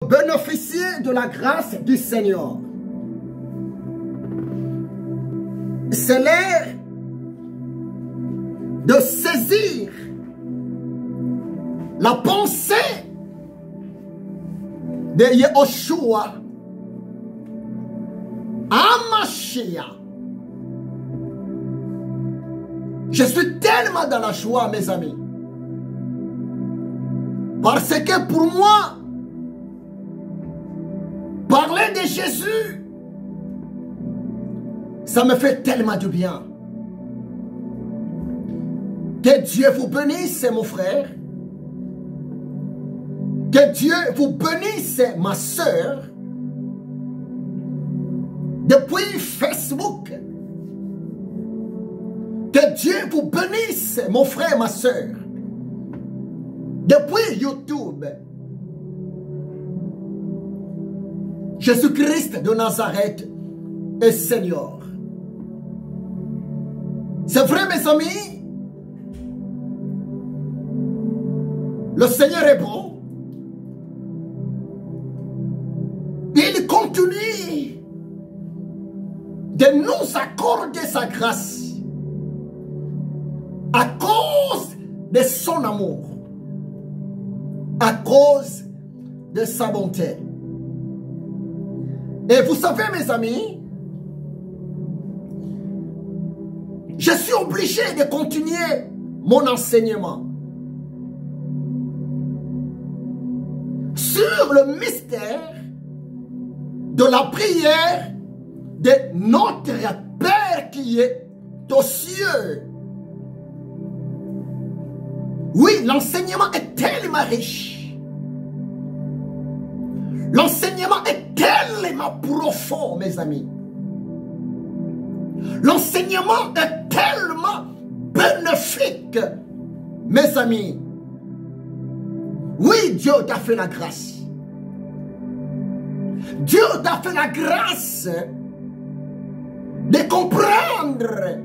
bénéficier de la grâce du Seigneur. C'est l'heure de saisir la pensée de Yehoshua HaMashiach. Je suis tellement dans la joie, mes amis. Parce que pour moi, parler de Jésus, ça me fait tellement du bien. Que Dieu vous bénisse, mon frère. Que Dieu vous bénisse, ma soeur. Depuis Facebook. Que Dieu vous bénisse, mon frère, ma soeur. Depuis YouTube. Jésus-Christ de Nazareth est Seigneur. C'est vrai, mes amis. Le Seigneur est bon. Il continue de nous accorder sa grâce à cause de son amour, à cause de sa bonté. Et vous savez, mes amis, je suis obligé de continuer mon enseignement sur le mystère de la prière de notre Père qui est aux cieux. Oui, l'enseignement est tellement riche. L'enseignement est tellement profond, mes amis. L'enseignement est tellement bénéfique, mes amis. Oui, Dieu t'a fait la grâce. Dieu t'a fait la grâce de comprendre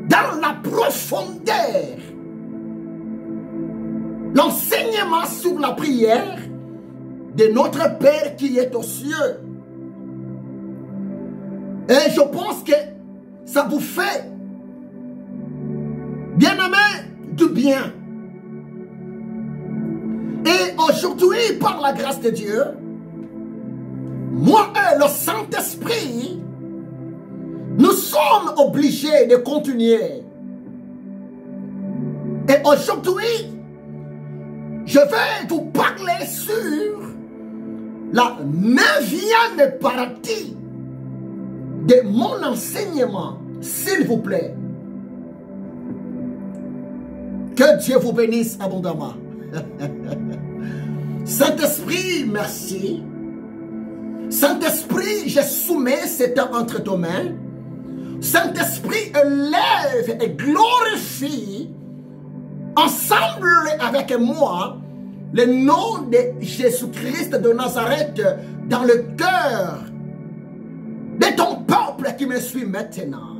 dans la profondeur l'enseignement sur la prière de notre Père qui est aux cieux. Et je pense que ça vous fait, bien aimé, du bien. Et aujourd'hui, par la grâce de Dieu, moi et le Saint-Esprit, nous sommes obligés de continuer. Et aujourd'hui, je vais vous parler sur la 9e partie de mon enseignement, s'il vous plaît. Que Dieu vous bénisse abondamment. Saint-Esprit, merci. Saint-Esprit, je soumets cet temps entre tes mains. Saint-Esprit, élève et glorifie ensemble avec moi le nom de Jésus-Christ de Nazareth dans le cœur de ton peuple qui me suit maintenant.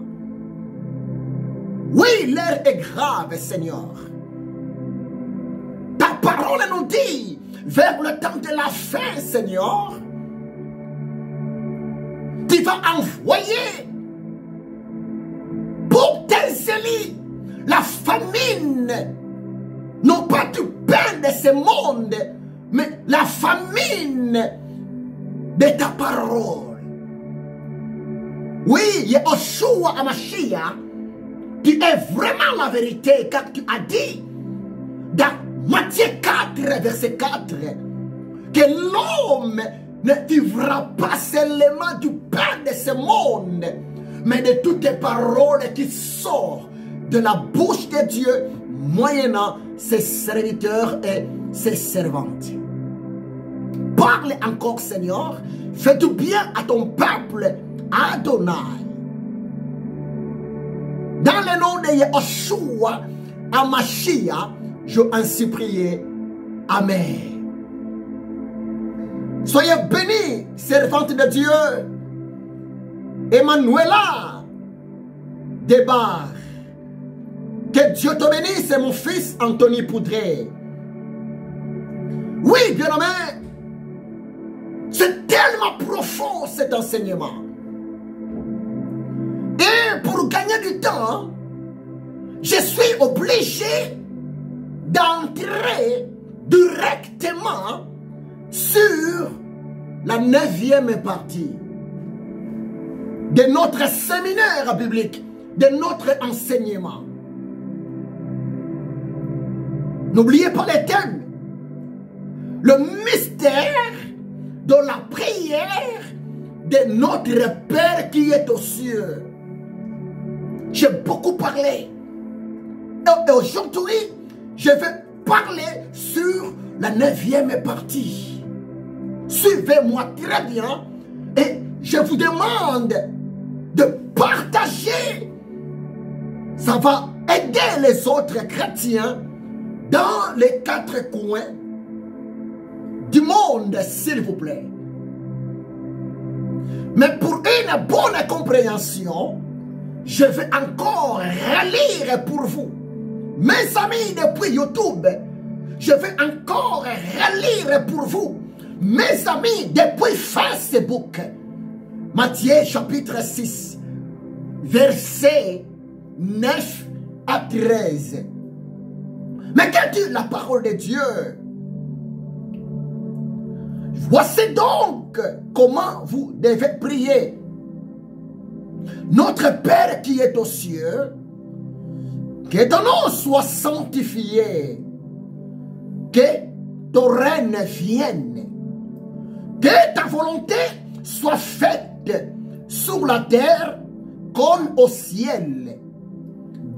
Oui, l'heure est grave, Seigneur. Ta parole nous dit, vers le temps de la fin, Seigneur, tu vas envoyer pour tes élus la famine, non pas du pain de ce monde, mais la famine de ta parole. Oui, Yehoshua HaMashiach, tu es vraiment la vérité, car tu as dit dans Matthieu 4, verset 4, que l'homme ne vivra pas seulement du pain de ce monde, mais de toutes les paroles qui sortent de la bouche de Dieu, moyennant ses serviteurs et ses servantes. Parle encore, Seigneur, fais du bien à ton peuple, Adonai. Dans le nom de Yehoshua HaMashiach, je ainsi prié. Amen. Soyez bénis, servante de Dieu, Emmanuela Debar. Que Dieu te bénisse, mon fils Anthony Poudré. Oui, bien-aimé, C'est tellement profond cet enseignement. Et pour gagner du temps, je suis obligé d'entrer directement sur la 9e partie de notre séminaire biblique, de notre enseignement. N'oubliez pas les thèmes. Le mystère de la prière de notre Père qui est aux cieux. J'ai beaucoup parlé. Et aujourd'hui, je vais parler sur la 9e partie. Suivez-moi très bien et je vous demande de partager. Ça va aider les autres chrétiens dans les 4 coins du monde, s'il vous plaît. Mais pour une bonne compréhension, je vais encore relire pour vous. Mes amis depuis YouTube, je vais encore relire pour vous. Mes amis depuis Facebook, Matthieu chapitre 6, versets 9 à 13. Mais que dit la parole de Dieu? Voici donc comment vous devez prier. Notre Père qui est aux cieux, que ton nom soit sanctifié, que ton règne vienne, que ta volonté soit faite sur la terre comme au ciel.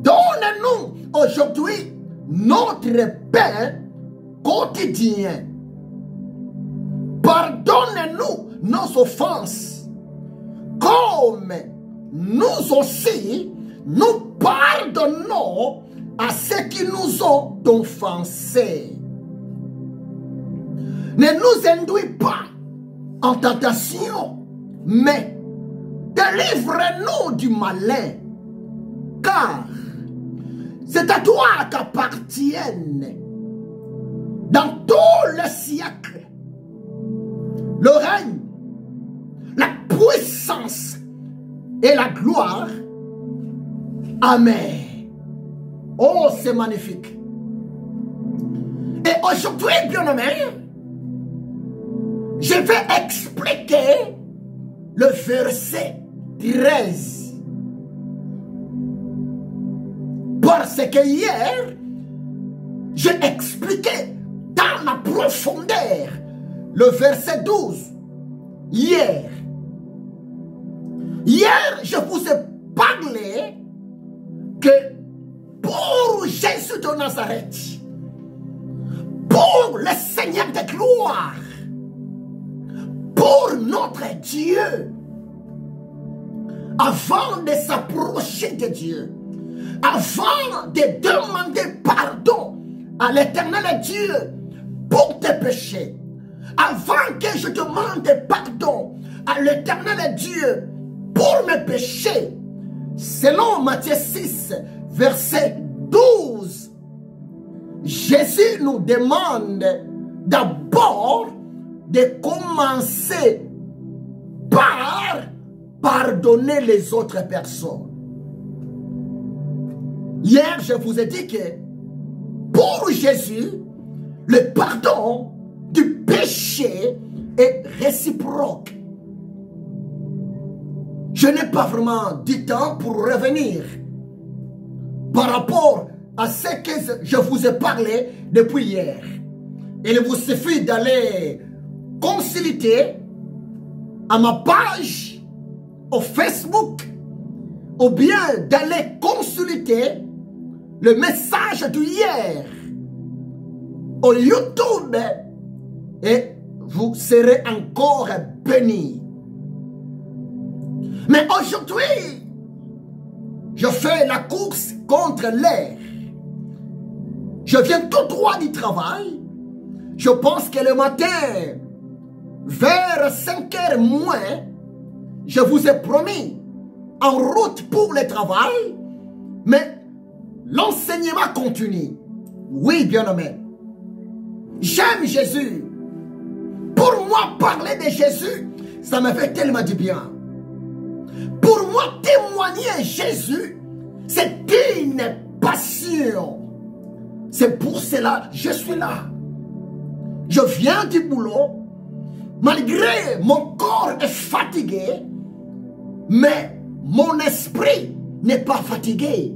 Donne-nous aujourd'hui notre pain quotidien. Pardonne-nous nos offenses, comme nous aussi, nous pardonnons à ceux qui nous ont offensés. Ne nous induis pas en tentation, mais délivre-nous du malin, car c'est à toi qu'appartiennent dans tout le siècle le règne, la puissance et la gloire. Amen. Oh, c'est magnifique. Et aujourd'hui, bien-aimés, je vais expliquer le verset 13. Parce que hier, j'ai expliqué dans la profondeur le verset 12. Hier, je vous ai parlé que pour Jésus de Nazareth, pour le Seigneur de gloire, pour notre Dieu, avant de s'approcher de Dieu, avant de demander pardon à l'Éternel Dieu pour tes péchés, avant que je demande pardon à l'Éternel Dieu pour mes péchés, selon Matthieu 6, verset 12, Jésus nous demande d'abord de commencer par pardonner les autres personnes. Hier, je vous ai dit que pour Jésus, le pardon du péché est réciproque. Je n'ai pas vraiment du temps pour revenir par rapport à ce que je vous ai parlé depuis hier. Il vous suffit d'aller consulter à ma page au Facebook ou bien d'aller consulter le message d'hier au YouTube et vous serez encore bénis. Mais aujourd'hui, je fais la course contre l'air. Je viens tout droit du travail. Je pense que le matin, vers 5 h moins, je vous ai promis en route pour le travail, mais l'enseignement continue. Oui, bien-aimé. J'aime Jésus. Pour moi, parler de Jésus, ça m'a fait tellement du bien. Pour moi, témoigner Jésus, c'est une passion. C'est pour cela que je suis là. Je viens du boulot, malgré mon corps est fatigué, mais mon esprit n'est pas fatigué.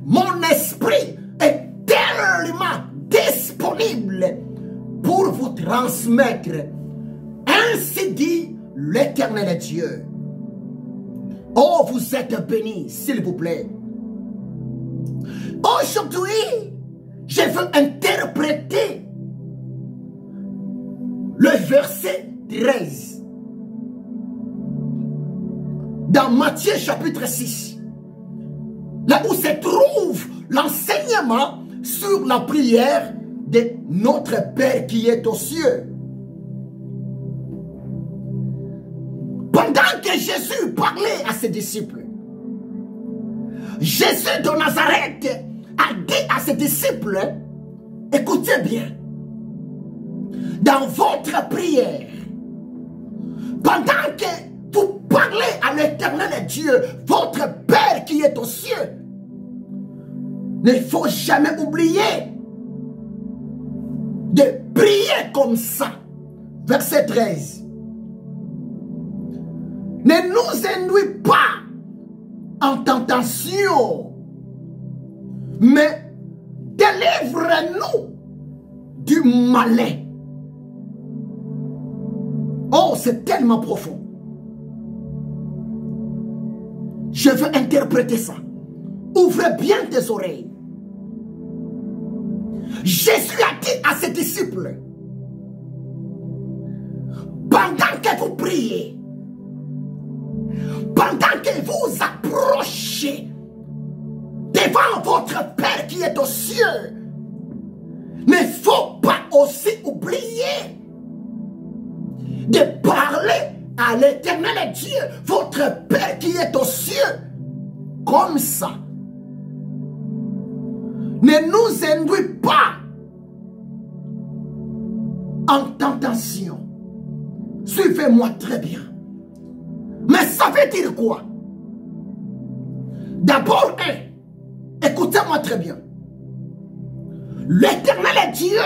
Mon esprit est tellement disponible pour vous transmettre. Ainsi dit l'Éternel Dieu. Oh, vous êtes bénis, s'il vous plaît. Aujourd'hui, je veux interpréter le verset 13 dans Matthieu chapitre 6, là où se trouve l'enseignement sur la prière de notre Père qui est aux cieux. Pendant que Jésus parlait à ses disciples, Jésus de Nazareth a dit à ses disciples, écoutez bien, dans votre prière, pendant que vous parlez à l'Éternel Dieu, votre Père qui est aux cieux, il ne faut jamais oublier de prier comme ça. Verset 13. Ne nous induis pas en tentation, mais délivre-nous du malin. Oh, c'est tellement profond. Je veux interpréter ça. Ouvrez bien tes oreilles. Jésus a dit à ses disciples, pendant que vous priez, pendant que vous approchez devant votre Père qui est aux cieux, ne faut pas aussi oublier de parler à l'Éternel Dieu, votre Père qui est aux cieux, comme ça. Ne nous induis pas en tentation. Suivez-moi très bien. Mais ça veut dire quoi? D'abord, écoutez-moi très bien. L'Éternel Dieu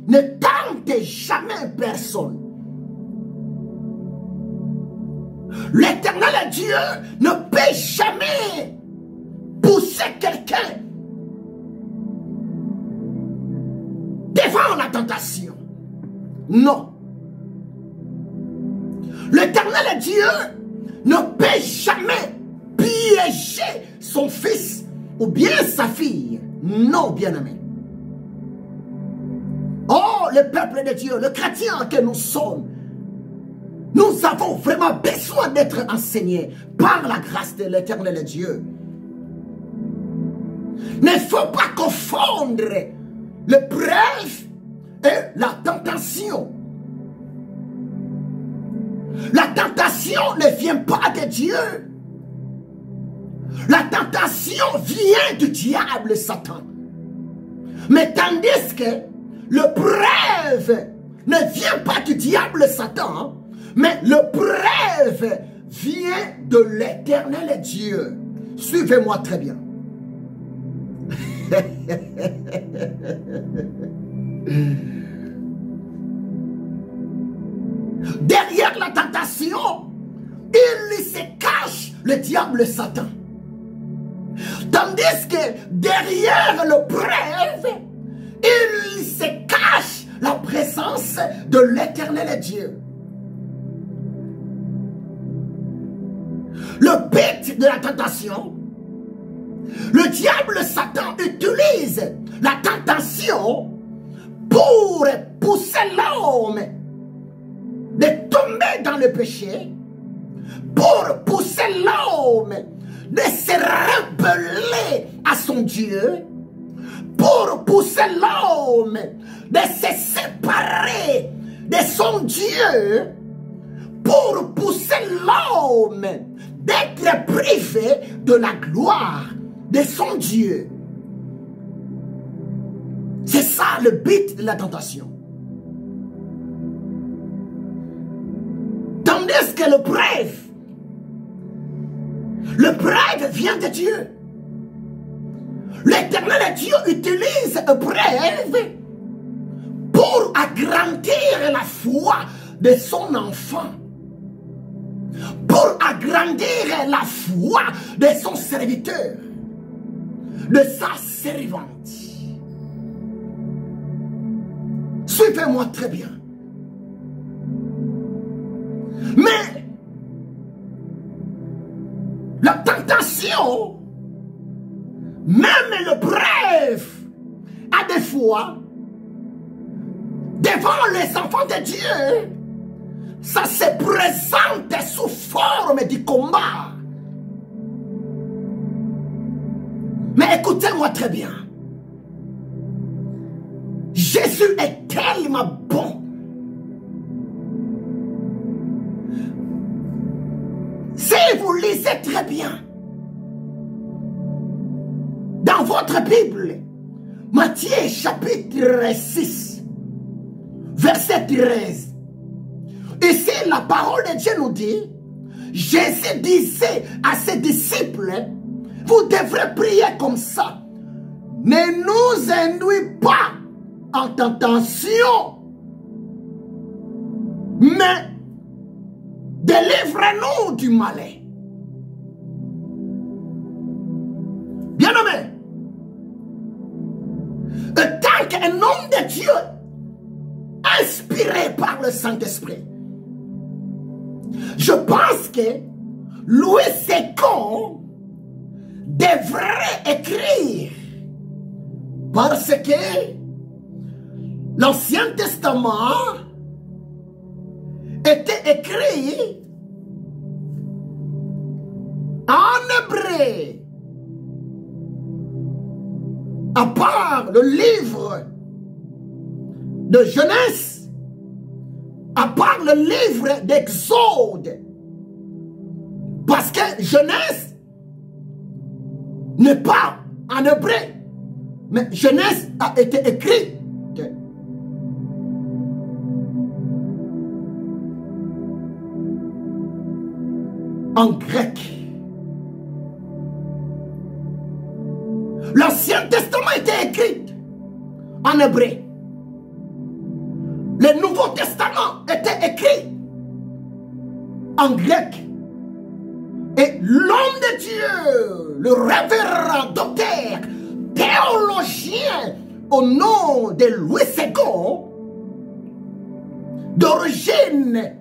ne tente jamais personne. L'Éternel Dieu ne peut jamais pousser quelqu'un devant la tentation. Non. L'Éternel Dieu ne peut jamais piéger son fils ou bien sa fille. Non, bien-aimé. Oh, le peuple de Dieu, le chrétien que nous sommes, nous avons vraiment besoin d'être enseignés par la grâce de l'Éternel Dieu. Il ne faut pas confondre l'épreuve et la tentation. La tentation ne vient pas de Dieu. La tentation vient du diable Satan. Mais tandis que l'épreuve ne vient pas du diable Satan, mais l'épreuve vient de l'Éternel Dieu. Suivez-moi très bien. Derrière la tentation, il se cache le diable Satan. Tandis que derrière l'épreuve, il se cache la présence de l'Éternel Dieu. Le but de la tentation, le diable Satan utilise la tentation pour pousser l'homme de tomber dans le péché, pour pousser l'homme de se rebeller à son Dieu, pour pousser l'homme de se séparer de son Dieu, pour pousser l'homme d'être privé de la gloire de son Dieu. C'est ça le but de la tentation. que le brève vient de Dieu. L'Éternel Dieu utilise un brève pour agrandir la foi de son enfant, pour agrandir la foi de son serviteur, de sa servante. Suivez-moi très bien. Mais la tentation, même le bref, a des fois, devant les enfants de Dieu, ça se présente sous forme du combat. Mais écoutez-moi très bien. Jésus est tellement bon. Si vous lisez très bien dans votre Bible, Matthieu chapitre 6, verset 13. Ici, la parole de Dieu nous dit, Jésus disait à ses disciples, vous devrez prier comme ça. Ne nous induis pas en tentation, mais délivre-nous du malin. Bien-aimé, tant qu'un homme de Dieu inspiré par le Saint-Esprit, je pense que Louis II devrait écrire, parce que l'Ancien Testament était écrit en hébreu, à part le livre de Genèse, à part le livre d'Exode, parce que Genèse n'est pas en hébreu, mais Genèse a été écrite en grec. L'Ancien Testament était écrit en hébreu. Le Nouveau Testament était écrit en grec. Et l'homme de Dieu, le révérend docteur, théologien au nom de Louis II, d'origine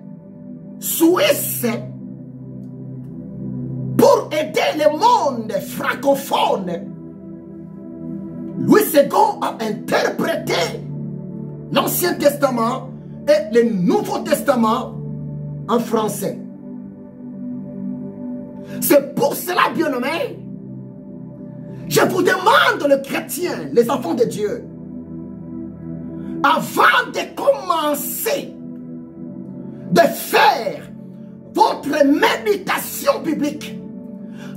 suisse, pour aider le monde francophone, Louis II a interprété l'Ancien Testament et le Nouveau Testament en français. C'est pour cela, bien-aimés, je vous demande, les chrétiens, les enfants de Dieu, avant de commencer de faire votre méditation biblique,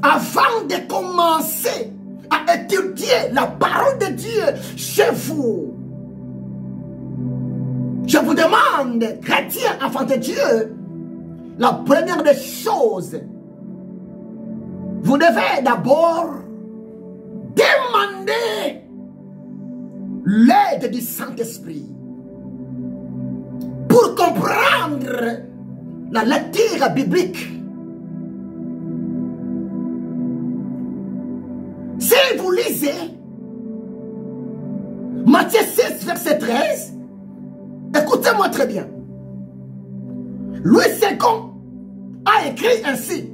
avant de commencer à étudier la parole de Dieu chez vous, je vous demande, chrétiens, enfants de Dieu, la première des choses, vous devez d'abord demander l'aide du Saint-Esprit pour comprendre la lecture biblique. Si vous lisez Matthieu 6, verset 13, écoutez-moi très bien. Louis II a écrit ainsi: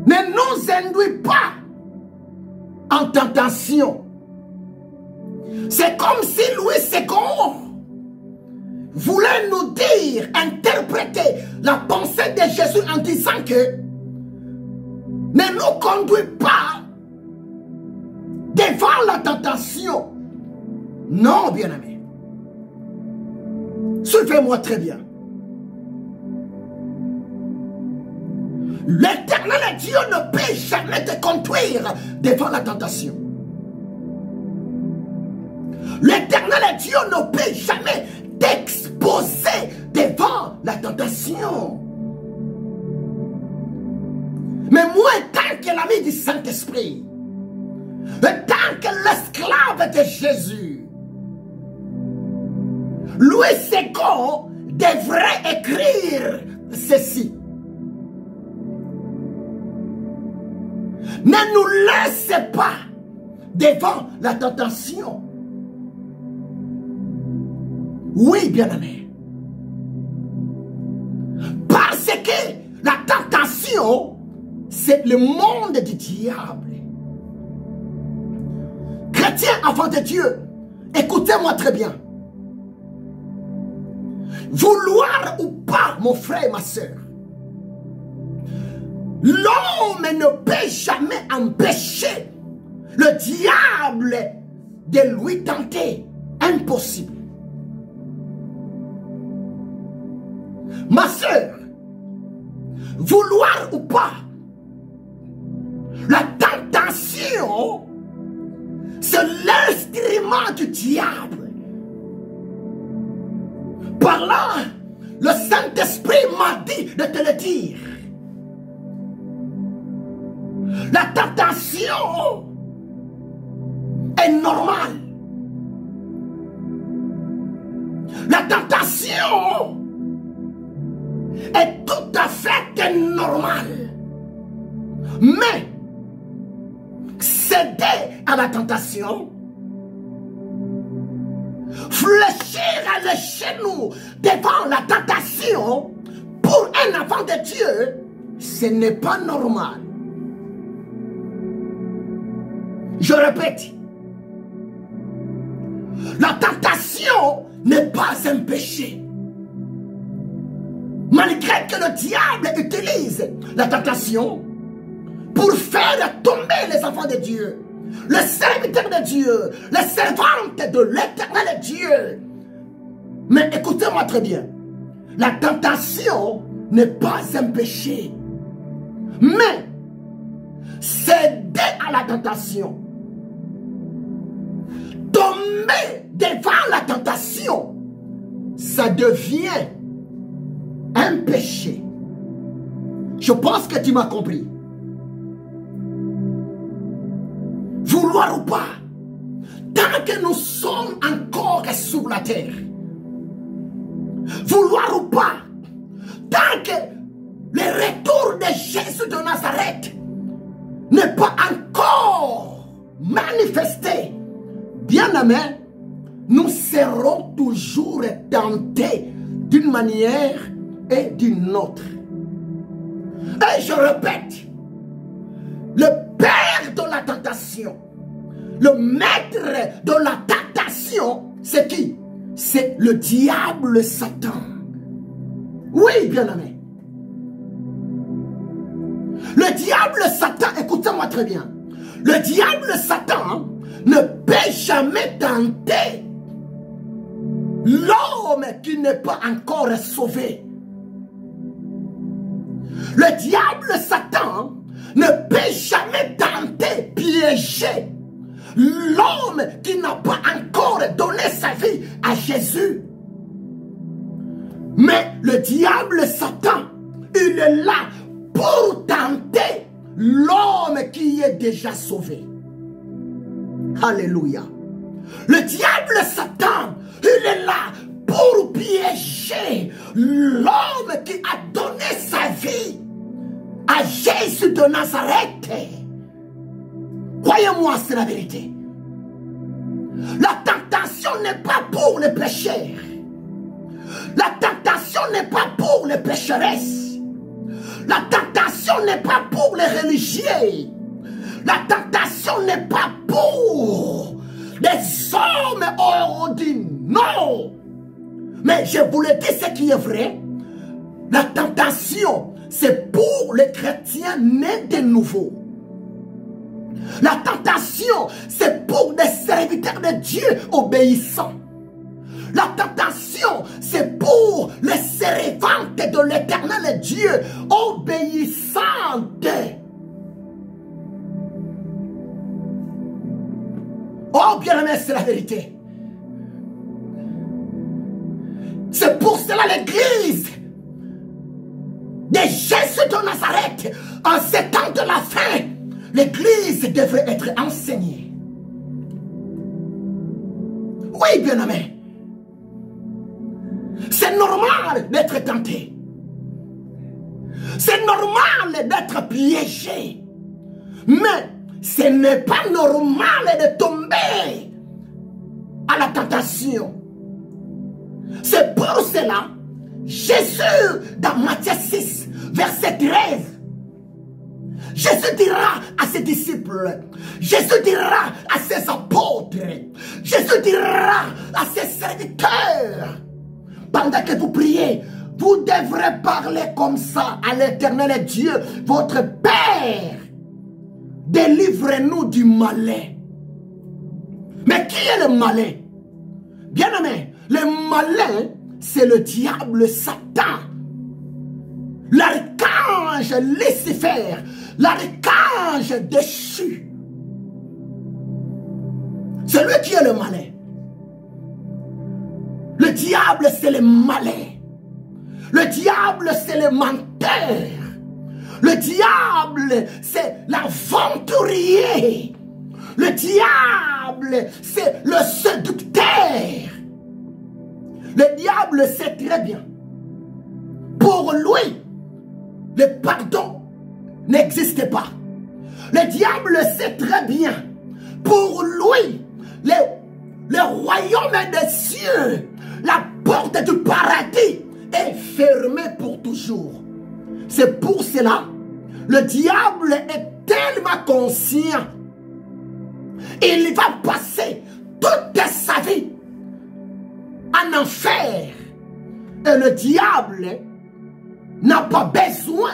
ne nous induis pas en tentation. C'est comme si Louis II voulait nous dire, interpréter la pensée de Jésus en disant que ne nous conduis pas devant la tentation. Non, bien-aimé. Suivez-moi très bien. L'Éternel Dieu ne peut jamais te conduire devant la tentation. L'Éternel Dieu ne peut jamais t'exposer devant tentation. Mais moi, tant que l'ami du Saint-Esprit, tant que l'esclave de Jésus, Louis II devrait écrire ceci. Ne nous laissez pas devant la tentation. Oui, bien-aimé. Parce que la tentation, c'est le monde du diable. Chrétien, enfant de Dieu, écoutez-moi très bien. Vouloir ou pas, mon frère et ma soeur, l'homme ne peut jamais empêcher le diable de lui tenter. Impossible. Ma soeur, vouloir ou pas, la tentation, c'est l'instrument du diable. Par là, le Saint-Esprit m'a dit de te le dire. La tentation est normale. La tentation est tout à fait normale. Mais céder à la tentation, fléchir les genoux devant la tentation pour un enfant de Dieu, ce n'est pas normal. Je répète, la tentation n'est pas un péché. Malgré que le diable utilise la tentation pour faire tomber les enfants de Dieu, les serviteurs de Dieu, les servantes de l'éternel Dieu. Mais écoutez-moi très bien, la tentation n'est pas un péché. Mais céder à la tentation, tomber devant la tentation, ça devient un péché. Je pense que tu m'as compris. Vouloir ou pas, tant que nous sommes encore sur la terre, vouloir ou pas, tant que le retour de Jésus de Nazareth n'est pas encore manifesté, bien-aimés, nous serons toujours tentés d'une manière et d'une autre. Et je répète, le père de la tentation, le maître de la tentation, c'est qui? C'est le diable Satan. Oui, bien-aimé. Le diable Satan, écoutez-moi très bien, le diable Satan ne peut jamais tenter l'homme qui n'est pas encore sauvé. Le diable Satan ne peut jamais tenter, piéger l'homme qui n'a pas encore donné sa vie à Jésus. Mais le diable Satan, il est là pour tenter l'homme qui est déjà sauvé. Alléluia. Le diable Satan, il est là pour piéger l'homme qui a donné sa vie à Jésus de Nazareth. Croyez-moi, c'est la vérité. La tentation n'est pas pour les pécheurs. La tentation n'est pas pour les pécheresses. La tentation n'est pas pour les religieux. La tentation n'est pas pour des hommes ordinaires. Non. Mais je vous le dis ce qui est vrai. La tentation, c'est pour les chrétiens nés de nouveau. La tentation, c'est pour des serviteurs de Dieu obéissants. La tentation, c'est pour les servantes de l'éternel Dieu obéissantes. Oh, bien-aimé, c'est la vérité. C'est pour cela l'Église de Jésus de Nazareth, en ces temps de la fin, l'Église devrait être enseignée. Oui, bien-aimé. C'est normal d'être tenté. C'est normal d'être piégé. Mais ce n'est pas normal de tomber à la tentation. C'est pour cela, Jésus, dans Matthieu 6, verset 13, Jésus dira à ses disciples, Jésus dira à ses apôtres, Jésus dira à ses serviteurs, pendant que vous priez, vous devrez parler comme ça à l'Éternel Dieu, votre Père. Délivre-nous du malin. Mais qui est le malin? Bien-aimé, le malin, c'est le diable Satan. L'archange Lucifer, l'archange déchu. C'est lui qui est le malin. Le diable, c'est le malin. Le diable, c'est le menteur. Le diable, c'est l'aventurier. Le diable, c'est le séducteur. Le diable sait très bien. Pour lui, le pardon n'existe pas. Le diable sait très bien. Pour lui, le royaume des cieux, la porte du paradis est fermée pour toujours. C'est pour cela, le diable est tellement conscient. Il va passer toute sa vie en enfer. Et le diable n'a pas besoin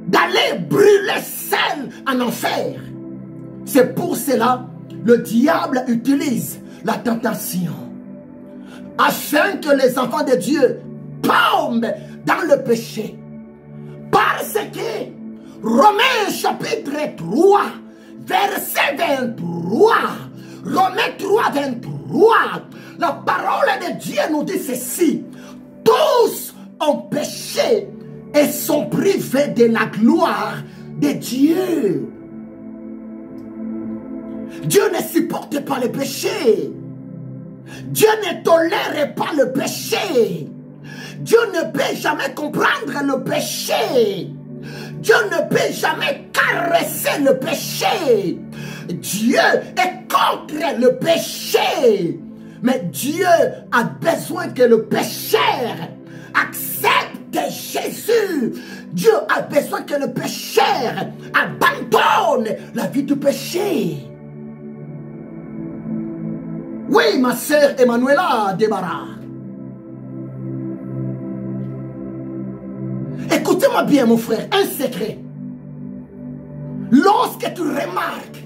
d'aller brûler seul en enfer. C'est pour cela le diable utilise la tentation afin que les enfants de Dieu tombent dans le péché. Parce que Romains chapitre 3, verset 23, Romains 3, 23, la parole de Dieu nous dit ceci: tous ont péché et sont privés de la gloire de Dieu. Dieu ne supporte pas le péché. Dieu ne tolère pas le péché. Dieu ne peut jamais comprendre le péché. Dieu ne peut jamais caresser le péché. Dieu est contre le péché. Mais Dieu a besoin que le pécheur accepte Jésus. Dieu a besoin que le pécheur abandonne la vie du péché. Oui, ma sœur Emmanuela Debarra. Écoutez-moi bien, mon frère, un secret. Lorsque tu remarques,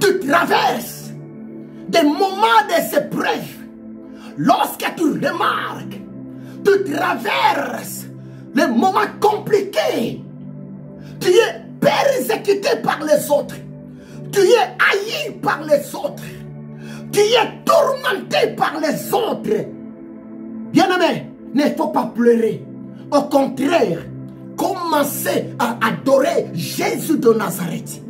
tu traverses des moments d'épreuve, lorsque tu remarques, tu traverses les moments compliqués, tu es persécuté par les autres, tu es haï par les autres, tu es tourmenté par les autres. Bien-aimé, il ne faut pas pleurer. Au contraire, commencez à adorer Jésus de Nazareth.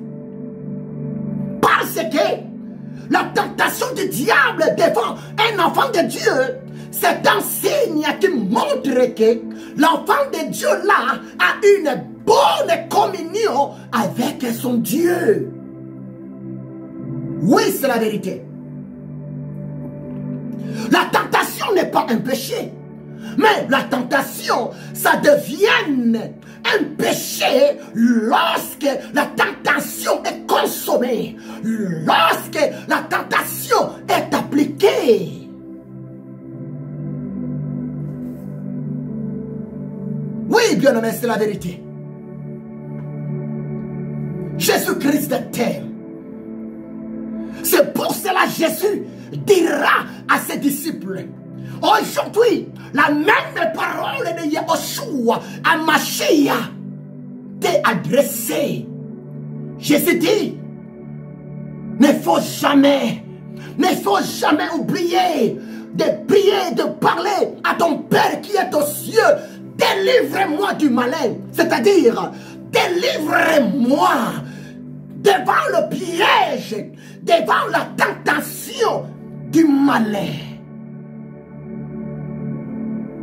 Parce que la tentation du diable devant un enfant de Dieu, c'est un signe qui montre que l'enfant de Dieu là a une bonne communion avec son Dieu. Oui, c'est la vérité. La tentation n'est pas un péché. Mais la tentation, ça devient un péché lorsque la tentation est consommée, lorsque la tentation est appliquée. Oui, bien-aimé, c'est la vérité. Jésus-Christ t'aime. C'est pour cela que Jésus dira à ses disciples: aujourd'hui, la même parole de Yahushua à Mashiach t'est adressée. Jésus dit: ne faut jamais oublier de prier, de parler à ton Père qui est aux cieux, délivre-moi du malin. C'est-à-dire, délivre-moi devant le piège, devant la tentation du malin.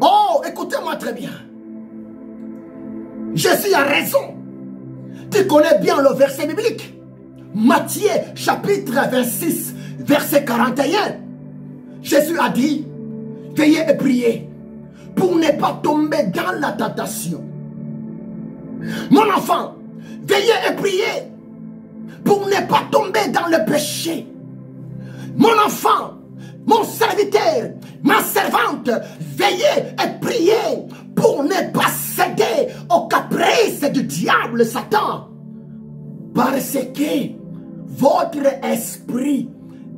Oh, écoutez-moi très bien. Jésus a raison. Tu connais bien le verset biblique. Matthieu chapitre 26, verset 41. Jésus a dit, veillez et priez pour ne pas tomber dans la tentation. Mon enfant, veillez et priez pour ne pas tomber dans le péché. Mon enfant, mon serviteur, ma servante, veillez et priez pour ne pas céder aux caprices du diable Satan. Parce que votre esprit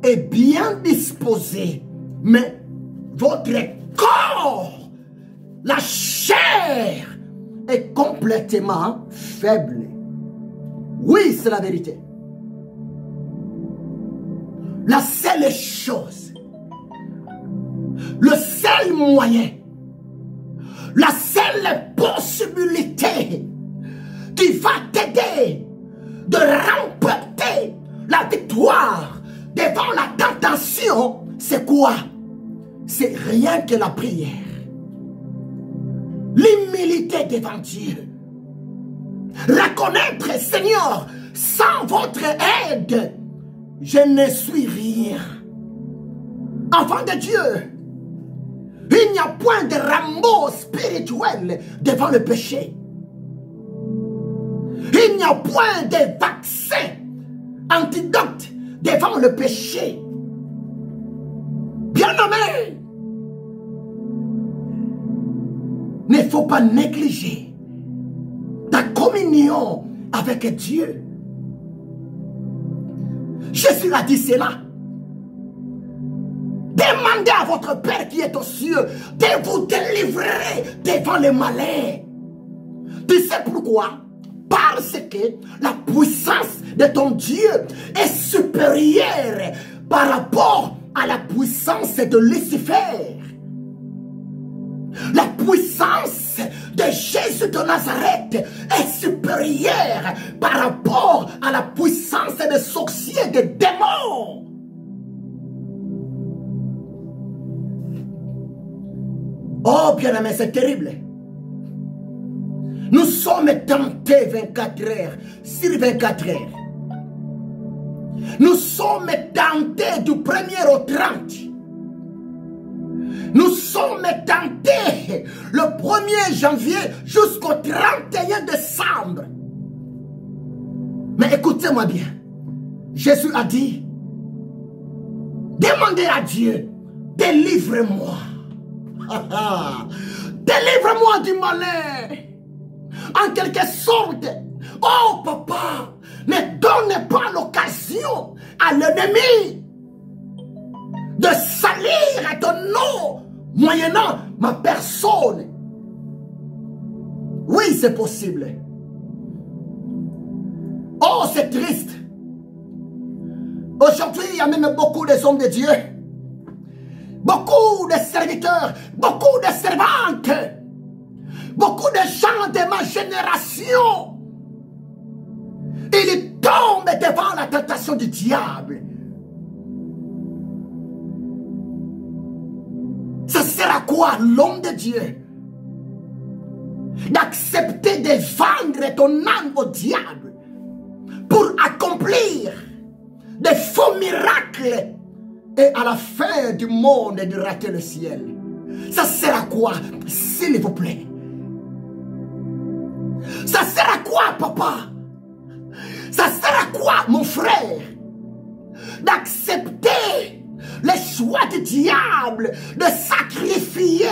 est bien disposé, mais votre corps, la chair, est complètement faible. Oui, c'est la vérité. La seule chose, le seul moyen, la seule possibilité qui va t'aider de remporter la victoire devant la tentation, c'est quoi? C'est rien que la prière. L'humilité devant Dieu. Reconnaître, Seigneur, sans votre aide, je ne suis rien. Enfant de Dieu, il n'y a point de rembourse spirituel devant le péché. Il n'y a point de vaccin, antidote devant le péché. Bien-aimé, il ne faut pas négliger ta communion avec Dieu. Jésus a dit cela. Demandez à votre Père qui est aux cieux de vous délivrer devant les malins. Tu sais pourquoi? Parce que la puissance de ton Dieu est supérieure par rapport à la puissance de Lucifer. La puissance de Jésus de Nazareth est supérieure par rapport à la puissance des sorciers, des démons. Oh bien-aimé, c'est terrible. Nous sommes tentés 24 heures sur 24 heures. Nous sommes tentés du 1er au 30. Nous sommes tentés le 1er janvier jusqu'au 31 décembre. Mais écoutez-moi bien. Jésus a dit, demandez à Dieu, délivre-moi. Délivre-moi du malin. En quelque sorte, oh papa, ne donne pas l'occasion à l'ennemi de salir ton nom moyennant ma personne. Oui, c'est possible. Oh, c'est triste. Aujourd'hui, il y a même beaucoup de hommes de Dieu, beaucoup de serviteurs, beaucoup de servantes, beaucoup de gens de ma génération. Ils tombent devant la tentation du diable. Ça sert à quoi, l'homme de Dieu, d'accepter de vendre ton âme au diable pour accomplir des faux miracles et à la fin du monde de rater le ciel? Ça sert à quoi, s'il vous plaît? Ça sert à quoi, papa? Ça sert à quoi, mon frère, d'accepter les choix du diable, de sacrifier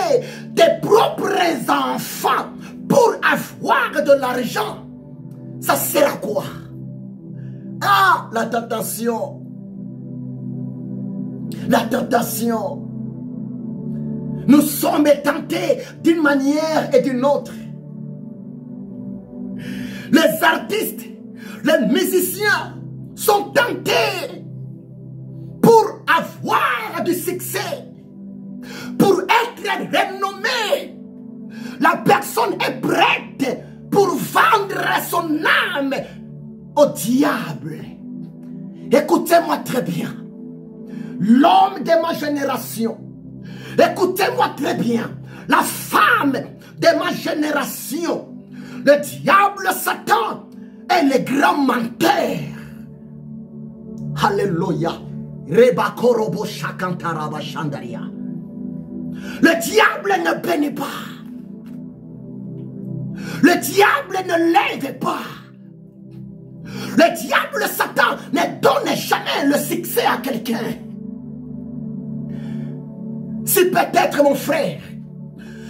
tes propres enfants pour avoir de l'argent? Ça sert à quoi? Ah, la tentation. La tentation. Nous sommes tentés d'une manière et d'une autre. Les artistes, les musiciens sont tentés pour avoir du succès, pour être renommés la personne est prête pour vendre son âme au diable. Écoutez-moi très bien. L'homme de ma génération, écoutez-moi très bien. La femme de ma génération, le diable Satan est le grand menteur. Alléluia. Le diable ne bénit pas. Le diable ne lève pas. Le diable Satan ne donne jamais le succès à quelqu'un. Si peut-être mon frère,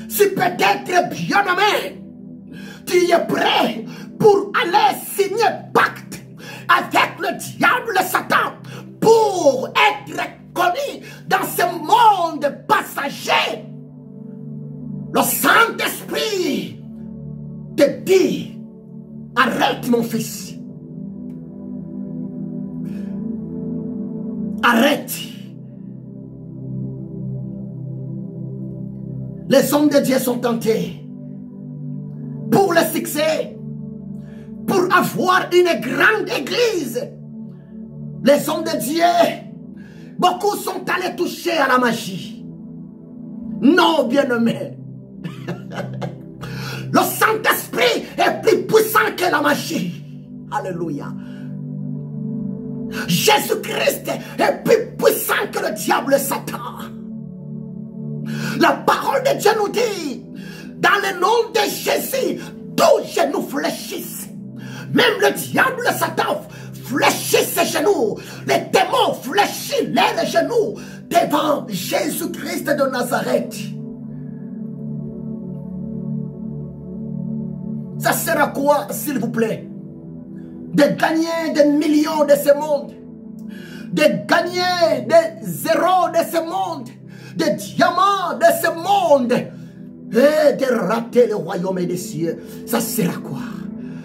si peut-être bien-aimé, tu es prêt pour aller signer pacte avec le diable Satan pour être connu dans ce monde passager, le Saint-Esprit te dit, arrête mon fils. Arrête. Les hommes de Dieu sont tentés pour le succès, pour avoir une grande église. Les hommes de Dieu, beaucoup sont allés toucher à la magie. Non, bien-aimé. Le Saint-Esprit est plus puissant que la magie. Alléluia. Jésus-Christ est plus puissant que le diable Satan. La parole de Dieu nous dit, dans le nom de Jésus, tous genoux fléchissent. Même le diable Satan fléchit ses genoux. Les démons fléchissent leurs genoux devant Jésus-Christ de Nazareth. Ça sert à quoi, s'il vous plaît? De gagner des millions de ce monde, de gagner des zéros de ce monde, des diamants de ce monde, et de rater le royaume des cieux. Ça sert à quoi?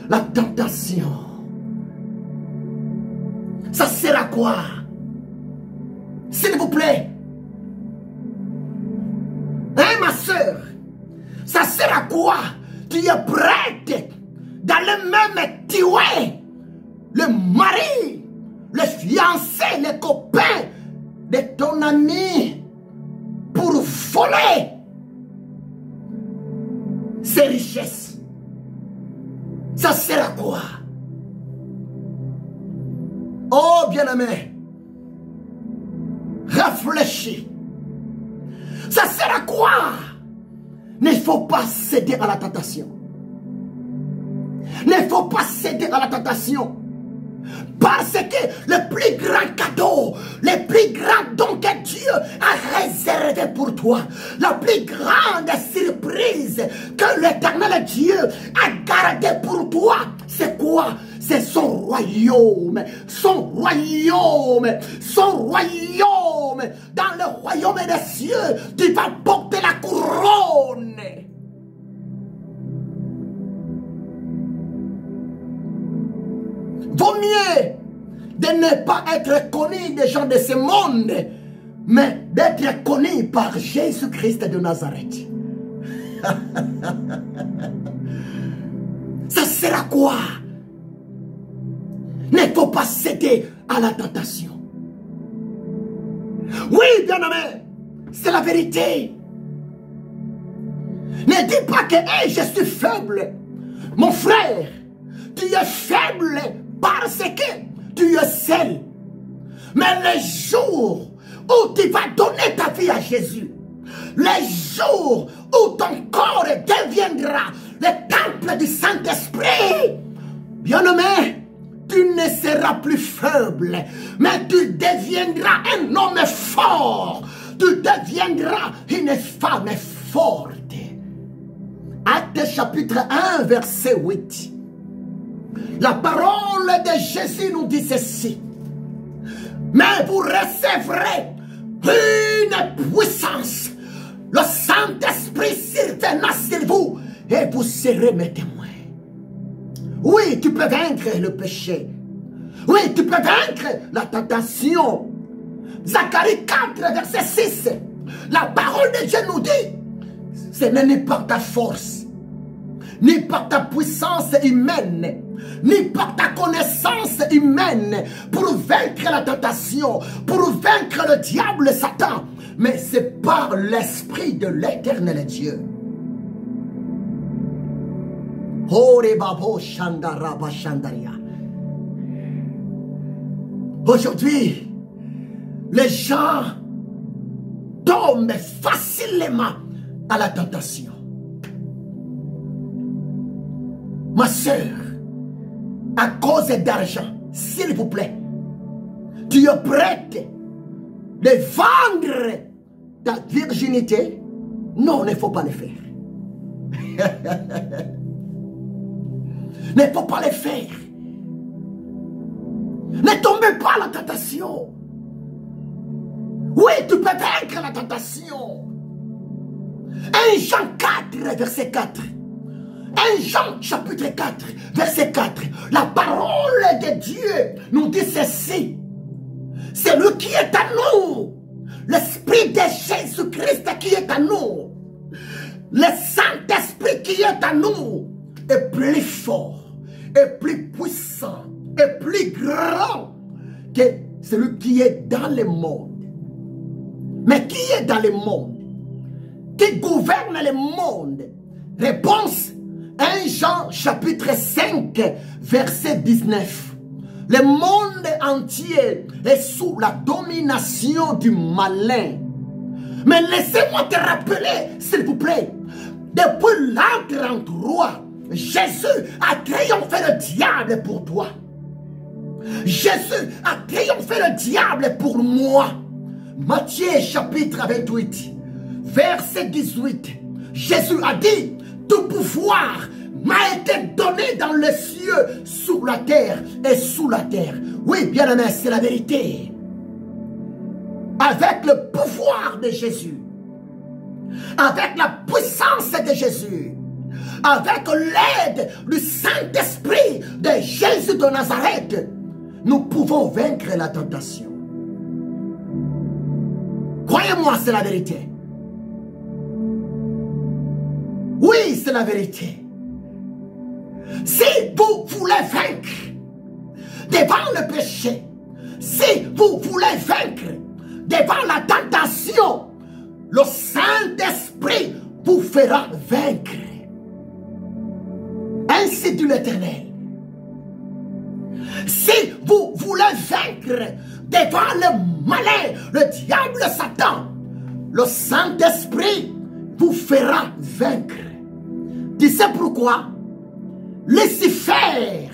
La tentation. Ça sert à quoi? S'il vous plaît. Hein, ma soeur? Ça sert à quoi? Tu es prête d'aller même tuer le mari, le fiancé, le copain de ton ami pour voler ses richesses. Ça sert à quoi? Oh bien-aimé, réfléchis. Ça sert à quoi? Il ne faut pas céder à la tentation. Il ne faut pas céder à la tentation. Parce que le plus grand cadeau, le plus grand don que Dieu a réservé pour toi, la plus grande surprise que l'Éternel Dieu a gardé pour toi, c'est quoi? C'est son royaume, son royaume, son royaume. Dans le royaume des cieux, tu vas porter la couronne. Vaut mieux de ne pas être connu des gens de ce monde, mais d'être connu par Jésus-Christ de Nazareth. Ça sert à quoi? Il ne faut pas céder à la tentation. Oui, bien-aimé, c'est la vérité. Ne dis pas que hey, je suis faible. Mon frère, tu es faible parce que tu es seul. Mais le jour où tu vas donner ta vie à Jésus, le jour où ton corps deviendra le temple du Saint-Esprit, bien-aimé, tu ne seras plus faible, mais tu deviendras un homme fort. Tu deviendras une femme forte. Actes chapitre 1, verset 8. La parole de Jésus nous dit ceci. Mais vous recevrez une puissance. Le Saint-Esprit surviendra sur vous et vous serez mes témoins. Oui, tu peux vaincre le péché. Oui, tu peux vaincre la tentation. Zacharie 4, verset 6. La parole de Dieu nous dit, ce n'est pas ta force, ni par ta puissance humaine, ni par ta connaissance humaine pour vaincre la tentation, pour vaincre le diable, Satan, mais c'est par l'Esprit de l'Éternel Dieu. Aujourd'hui, les gens tombent facilement à la tentation. Ma soeur, à cause d'argent, s'il vous plaît, tu es prête de vendre ta virginité? Non, il ne faut pas le faire. Il ne faut pas le faire. Ne tombez pas à la tentation. Oui, tu peux vaincre la tentation. 1 Jean 4, verset 4. 1 Jean chapitre 4, verset 4. La parole de Dieu nous dit ceci. C'est lui qui est à nous. L'Esprit de Jésus-Christ qui est à nous. Le Saint-Esprit qui est à nous est plus fort, est plus puissant, est plus grand que celui qui est dans le monde. Mais qui est dans le monde? Qui gouverne le monde? Réponse 1 Jean chapitre 5 verset 19. Le monde entier est sous la domination du malin. Mais laissez-moi te rappeler, s'il vous plaît, depuis l'an 33, Jésus a triomphé le diable pour toi. Jésus a triomphé le diable pour moi. Matthieu chapitre 28, verset 18. Jésus a dit, tout pouvoir m'a été donné dans les cieux, sur la terre et sous la terre. Oui, bien aimé, c'est la vérité. Avec le pouvoir de Jésus, avec la puissance de Jésus, avec l'aide du Saint-Esprit de Jésus de Nazareth, nous pouvons vaincre la tentation. Croyez-moi, c'est la vérité. Oui, c'est la vérité. Si vous voulez vaincre devant le péché, si vous voulez vaincre devant la tentation, le Saint-Esprit vous fera vaincre. Ainsi dit l'Éternel. Si vous voulez vaincre devant le malin, le diable, Satan, le Saint-Esprit vous fera vaincre. Tu sais pourquoi? Lucifer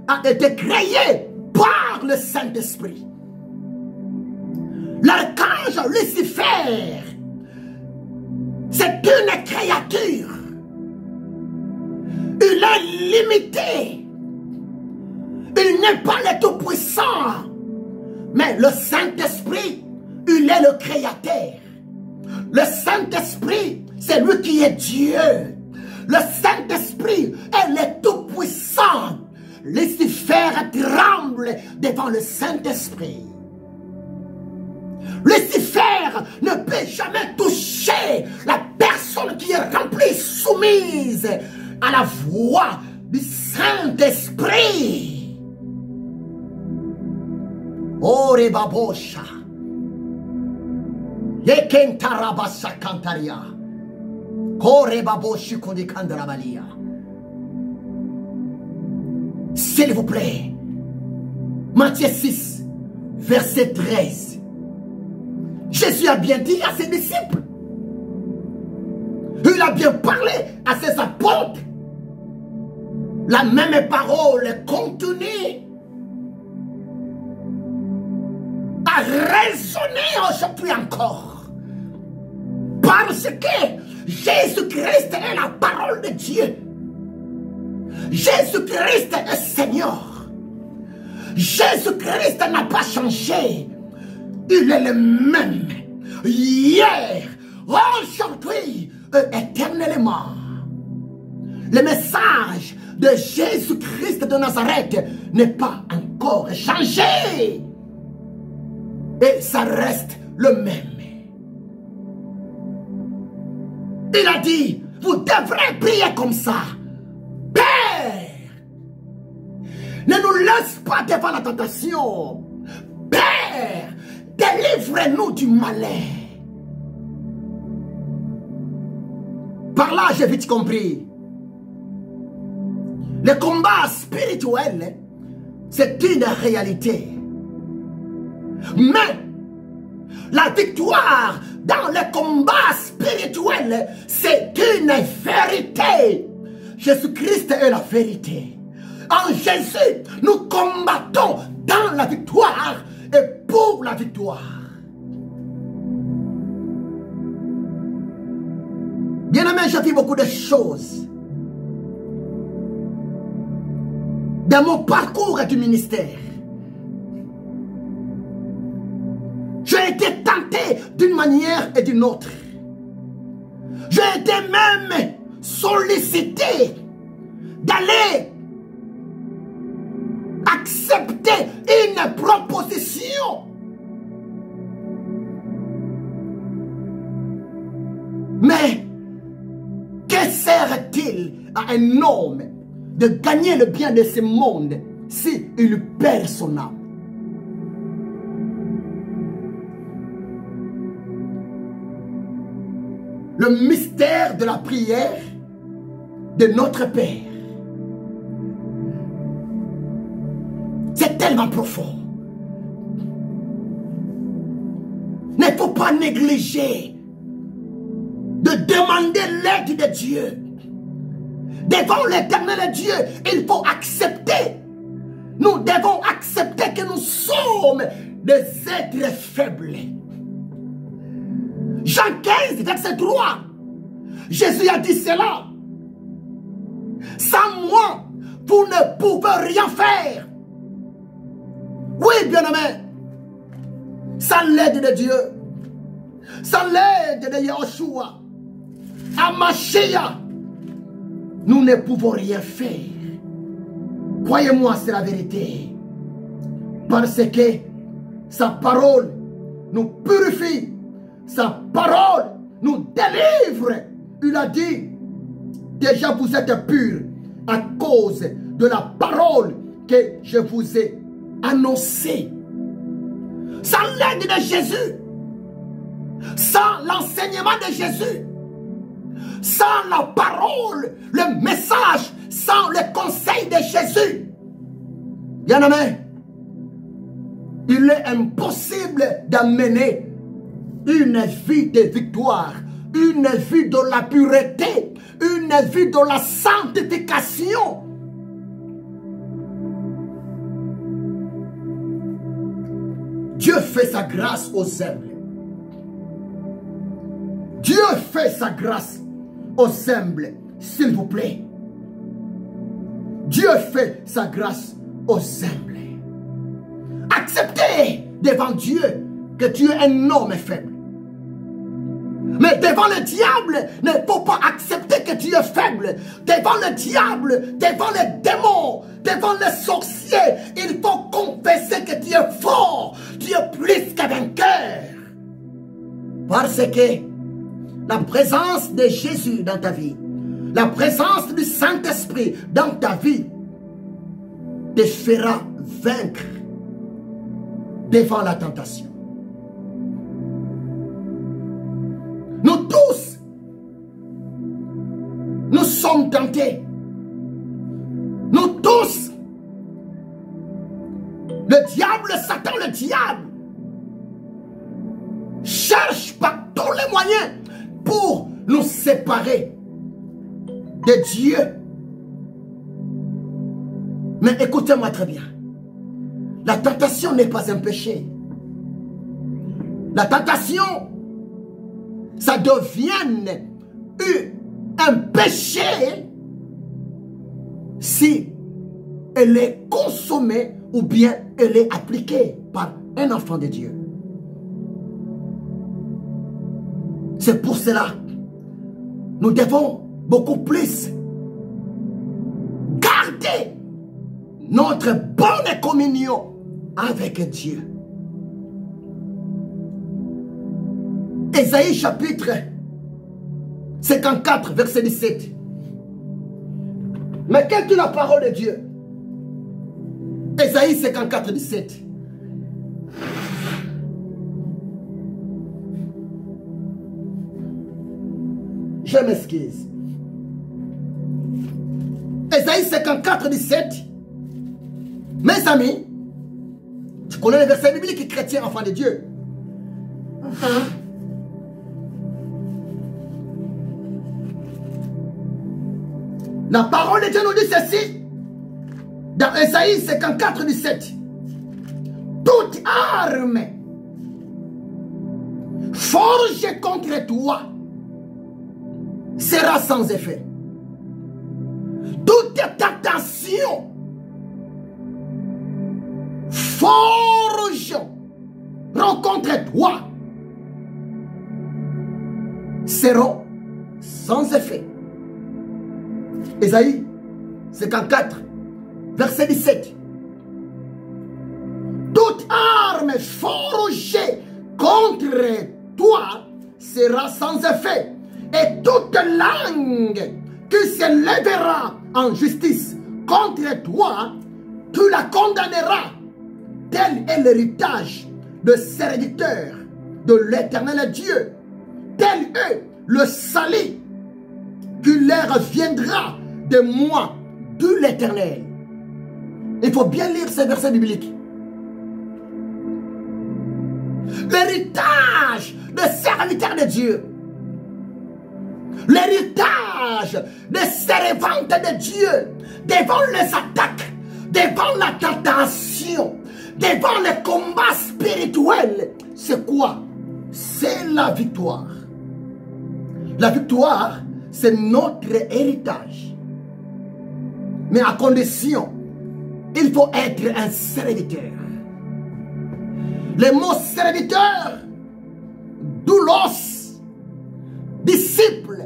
a été créé par le Saint-Esprit. L'archange Lucifer, c'est une créature. Il est limité. Il n'est pas le Tout-Puissant. Mais le Saint-Esprit, il est le Créateur. Le Saint-Esprit, c'est lui qui est Dieu. Le Saint-Esprit est le Tout-Puissant. Lucifer tremble devant le Saint-Esprit. Lucifer ne peut jamais toucher la personne qui est remplie, soumise à la voix du Saint-Esprit. Ore babosha. Yekentarabasa kantaria. Kore baboshi kodikandrabalia. S'il vous plaît. Matthieu 6, verset 13. Jésus a bien dit à ses disciples. Il a bien parlé à ses apôtres. La même parole est contenue à raisonner aujourd'hui encore. Parce que Jésus-Christ est la parole de Dieu. Jésus-Christ est Seigneur. Jésus-Christ n'a pas changé. Il est le même. Hier, aujourd'hui, éternellement. Le message de Jésus-Christ de Nazareth n'est pas encore changé. Et ça reste le même. Il a dit, vous devrez prier comme ça. Ne nous laisse pas devant la tentation. Père, délivre-nous du malin. Par là, j'ai vite compris. Le combat spirituel, c'est une réalité. Mais la victoire dans le combat spirituel, c'est une vérité. Jésus-Christ est la vérité. En Jésus, nous combattons dans la victoire et pour la victoire. Bien-aimé, j'ai vu beaucoup de choses dans mon parcours du ministère. J'ai été tenté d'une manière et d'une autre. J'ai été même sollicité d'aller accepter une proposition. Mais que sert-il à un homme de gagner le bien de ce monde si il perd son âme? Le mystère de la prière de notre Père, c'est tellement profond. Il ne faut pas négliger de demander l'aide de Dieu. Devant l'éternel Dieu, il faut accepter. Nous devons accepter que nous sommes des êtres faibles. Jean 15, verset 3. Jésus a dit cela. Sans moi, vous ne pouvez rien faire. Oui, bien-aimé. Sans l'aide de Dieu, sans l'aide de Yahushua, Amashia, nous ne pouvons rien faire. Croyez-moi, c'est la vérité. Parce que sa parole nous purifie. Sa parole nous délivre. Il a dit, déjà vous êtes purs à cause de la parole que je vous ai annoncée. Sans l'aide de Jésus, sans l'enseignement de Jésus, sans la parole, le message, sans le conseil de Jésus, bien-aimé, il est impossible d'amener une vie de victoire, une vie de la pureté, une vie de la sanctification. Dieu fait sa grâce aux humbles. Dieu fait sa grâce aux humbles, s'il vous plaît. Dieu fait sa grâce aux humbles. Acceptez devant Dieu que tu es un homme faible. Mais devant le diable, il ne faut pas accepter que tu es faible. Devant le diable, devant les démons, devant les sorciers, il faut confesser que tu es fort. Tu es plus qu'un vainqueur. Parce que la présence de Jésus dans ta vie, la présence du Saint-Esprit dans ta vie te fera vaincre devant la tentation. Nous tous, nous sommes tentés. Nous tous, le diable, Satan, le diable, cherche par tous les moyens pour nous séparer de Dieu. Mais écoutez-moi très bien. La tentation n'est pas un péché. La tentation, ça devient un péché si elle est consommée ou bien elle est appliquée par un enfant de Dieu. C'est pour cela nous devons beaucoup plus garder notre bonne communion avec Dieu. Ésaïe chapitre 54, verset 17. Mais quelle est la parole de Dieu? Ésaïe 54, 17. Je m'excuse. Ésaïe 54, 17. Mes amis, tu connais les versets bibliques chrétiens, enfants de Dieu. La parole de Dieu nous dit ceci. Dans Ésaïe 54, 17. Toute arme forgée contre toi sera sans effet. Toute tentation forgée contre toi seront sans effet. Ésaïe 54, verset 17. Toute arme forgée contre toi sera sans effet. Et toute langue qui se lèvera en justice contre toi, tu la condamneras. Tel est l'héritage de serviteurs de l'Éternel Dieu. Tel est le salut qui leur viendra de moi, de l'Éternel. Il faut bien lire ces versets bibliques. L'héritage des serviteurs de Dieu. L'héritage des servantes de Dieu devant les attaques, devant la tentation, devant les combats spirituels. C'est quoi? C'est la victoire. La victoire, c'est notre héritage. Mais à condition, il faut être un serviteur. Le mot serviteur, doulos, disciple,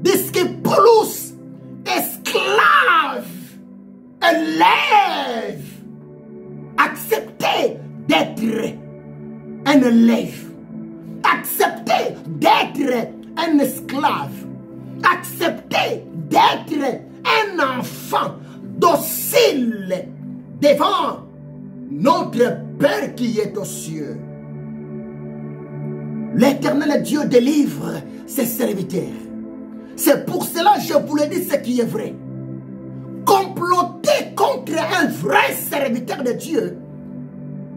discipulus, esclave, élève. Accepter d'être un élève. Accepter d'être un esclave. Accepter d'être un enfant docile devant notre Père qui est aux cieux. L'Éternel Dieu délivre ses serviteurs. C'est pour cela que je vous le dis ce qui est vrai. Comploter contre un vrai serviteur de Dieu,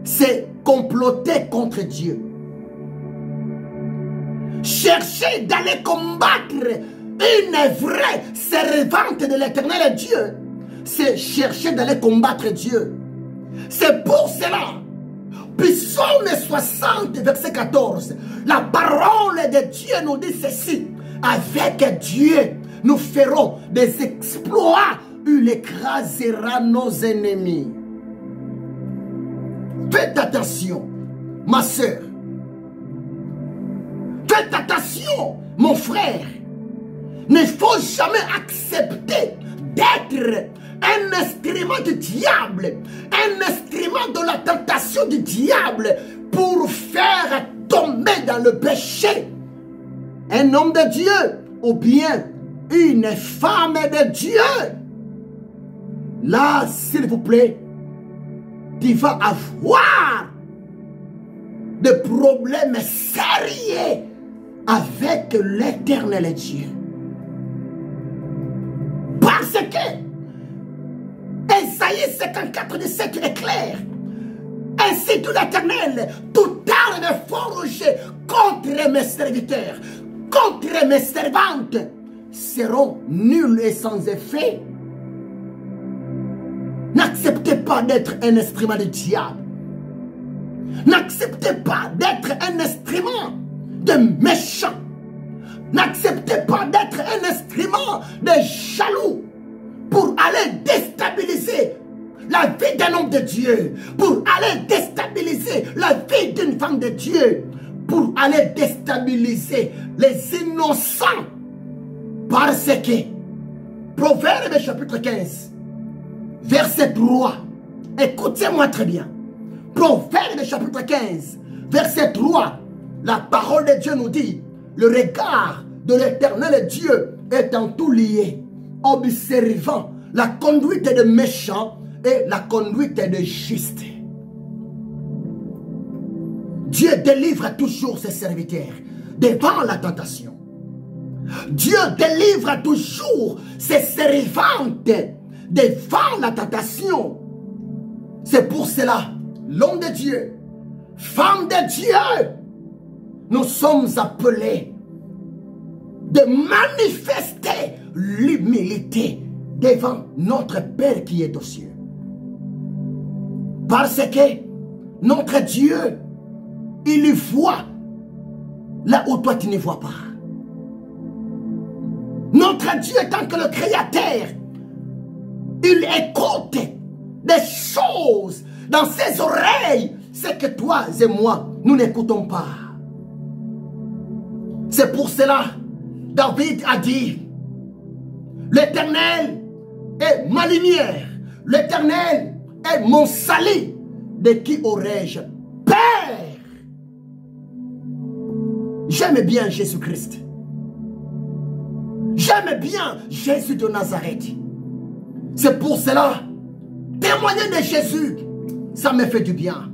c'est comploter contre Dieu. Chercher d'aller combattre une vraie servante de l'Éternel Dieu, c'est chercher d'aller combattre Dieu. C'est pour cela, Psaume 60, verset 14, la parole de Dieu nous dit ceci: avec Dieu, nous ferons des exploits, il écrasera nos ennemis. Faites attention, ma soeur. Faites attention, mon frère. Il ne faut jamais accepter d'être un instrument du diable, un instrument de la tentation du diable pour faire tomber dans le péché un homme de Dieu ou bien une femme de Dieu. Là, s'il vous plaît, tu vas avoir des problèmes sérieux avec l'Éternel Dieu. Parce que Ésaïe 54, 17 est clair. Ainsi dit l'Éternel, toute arme forgée contre mes serviteurs, contre mes servantes, seront nulles et sans effet. N'acceptez pas d'être un instrument du diable. N'acceptez pas d'être un instrument de méchant. N'acceptez pas d'être un instrument de jaloux pour aller déstabiliser la vie d'un homme de Dieu, pour aller déstabiliser la vie d'une femme de Dieu, pour aller déstabiliser les innocents. Parce que Proverbe chapitre 15, verset 3, écoutez-moi très bien. Proverbe chapitre 15, verset 3, la parole de Dieu nous dit: le regard de l'Éternel Dieu est en tout lié, observant la conduite des méchants et la conduite de juste. Dieu délivre toujours ses serviteurs devant la tentation. Dieu délivre toujours ses servantes devant la tentation. C'est pour cela, l'homme de Dieu, femme de Dieu, nous sommes appelés de manifester l'humilité devant notre Père qui est aux cieux. Parce que notre Dieu, il y voit là où toi tu ne vois pas. Notre Dieu, tant que le Créateur, il écoute des choses dans ses oreilles, c'est que toi et moi, nous n'écoutons pas. C'est pour cela, David a dit, l'Éternel est ma lumière, l'Éternel est mon salut, de qui aurais-je peur? J'aime bien Jésus-Christ. J'aime bien Jésus de Nazareth. C'est pour cela, témoigner de Jésus, ça me fait du bien.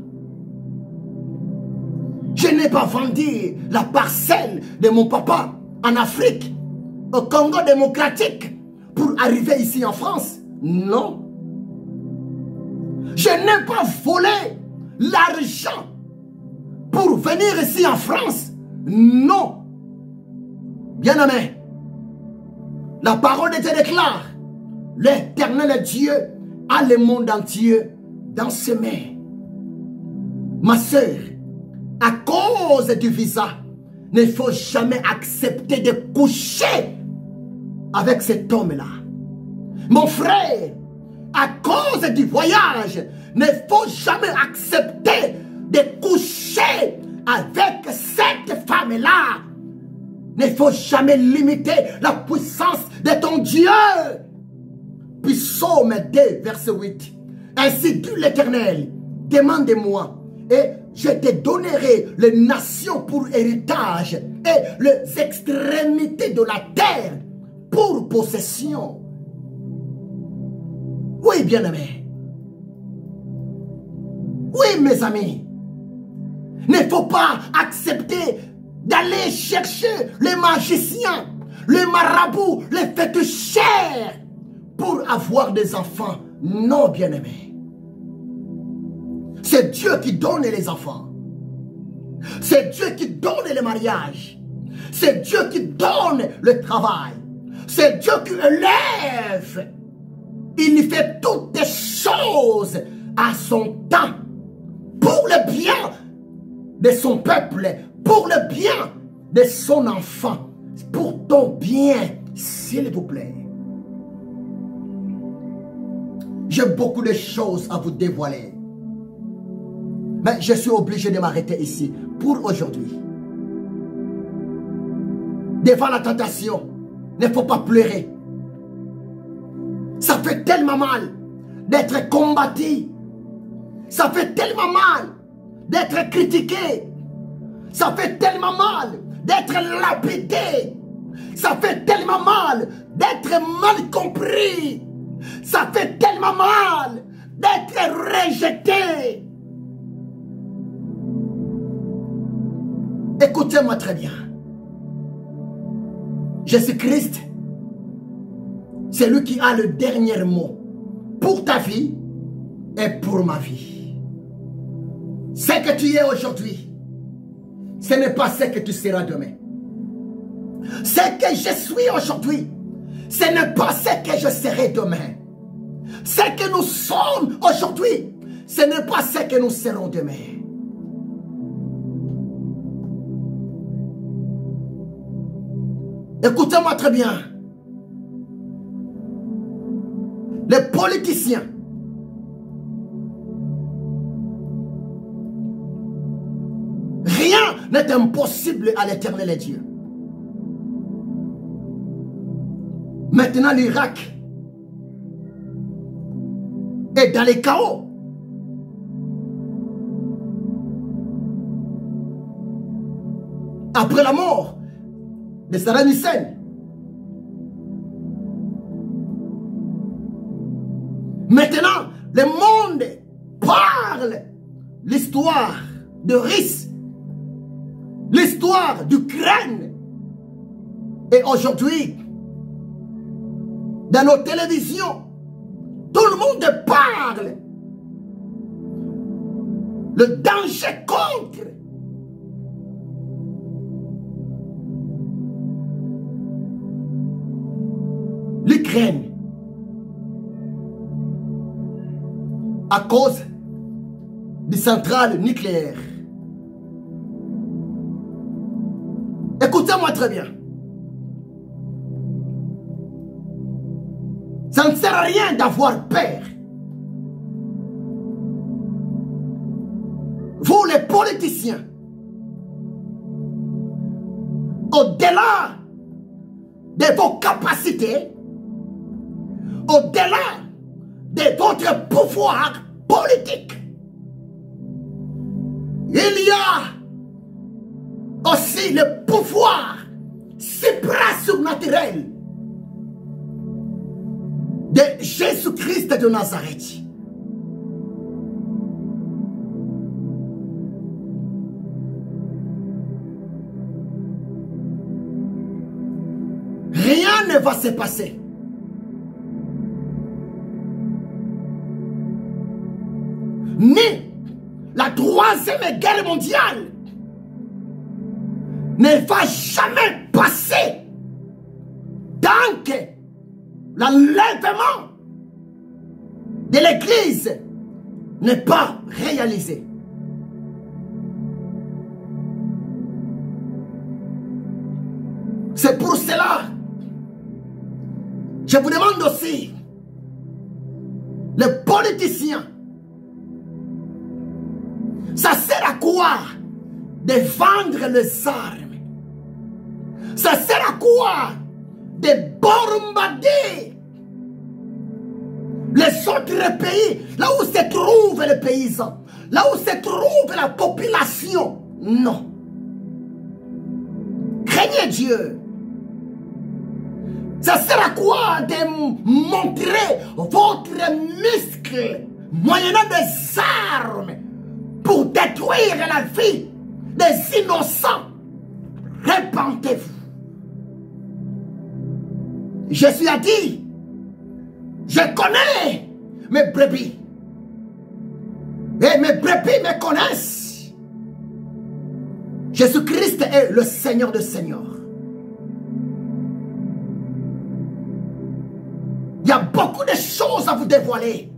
Je n'ai pas vendu la parcelle de mon papa en Afrique, au Congo démocratique, pour arriver ici en France. Non. Je n'ai pas volé l'argent pour venir ici en France. Non. Bien-aimé, la parole de Dieu déclare, l'Éternel Dieu a le monde entier dans ses mains. Ma soeur, à cause du visa, il ne faut jamais accepter de coucher avec cet homme-là. Mon frère, à cause du voyage, il ne faut jamais accepter de coucher avec cette femme-là. Il ne faut jamais limiter la puissance de ton Dieu. Puis Psaume 2, verset 8. Ainsi dit l'Éternel, demande-moi et je te donnerai les nations pour héritage et les extrémités de la terre pour possession. Oui, bien-aimés. Oui, mes amis. Il ne faut pas accepter d'aller chercher les magiciens, les marabouts, les féticheurs pour avoir des enfants. Non, bien-aimés. C'est Dieu qui donne les enfants. C'est Dieu qui donne le mariage. C'est Dieu qui donne le travail. C'est Dieu qui élève. Il fait toutes les choses à son temps. Pour le bien de son peuple. Pour le bien de son enfant. Pour ton bien, s'il vous plaît. J'ai beaucoup de choses à vous dévoiler. Mais je suis obligé de m'arrêter ici pour aujourd'hui. Devant la tentation, il ne faut pas pleurer. Ça fait tellement mal d'être combattu. Ça fait tellement mal d'être critiqué. Ça fait tellement mal d'être lapidé. Ça fait tellement mal d'être mal compris. Ça fait tellement mal d'être rejeté. Écoutez-moi très bien. Jésus-Christ, c'est lui qui a le dernier mot pour ta vie et pour ma vie. Ce que tu es aujourd'hui, ce n'est pas ce que tu seras demain. Ce que je suis aujourd'hui, ce n'est pas ce que je serai demain. Ce que nous sommes aujourd'hui, ce n'est pas ce que nous serons demain. Écoutez-moi très bien. Les politiciens, rien n'est impossible à l'Éternel Dieu. Maintenant, l'Irak est dans les chaos. Après la mort de Saddam Hussein, maintenant, les parle l'histoire de Russie, l'histoire d'Ukraine, et aujourd'hui, dans nos télévisions, tout le monde parle le danger contre l'Ukraine à cause des centrales nucléaires. Écoutez-moi très bien. Ça ne sert à rien d'avoir peur. Vous les politiciens, au-delà de vos capacités, au-delà de votre pouvoir politique, il y a aussi le pouvoir supra-surnaturel de Jésus-Christ de Nazareth. Rien ne va se passer. Ni la troisième guerre mondiale ne va jamais passer tant que l'enlèvement de l'Église n'est pas réalisé. C'est pour cela, je vous demande aussi, les politiciens, ça sert à quoi de vendre les armes? Ça sert à quoi de bombarder les autres pays, là où se trouvent les paysans, là où se trouve la population? Non. Craignez Dieu. Ça sert à quoi de montrer votre muscle moyennant des armes pour détruire la vie des innocents? Repentez-vous. Jésus a dit, je connais mes brebis et mes brebis me connaissent. Jésus-Christ est le Seigneur des Seigneurs. Il y a beaucoup de choses à vous dévoiler.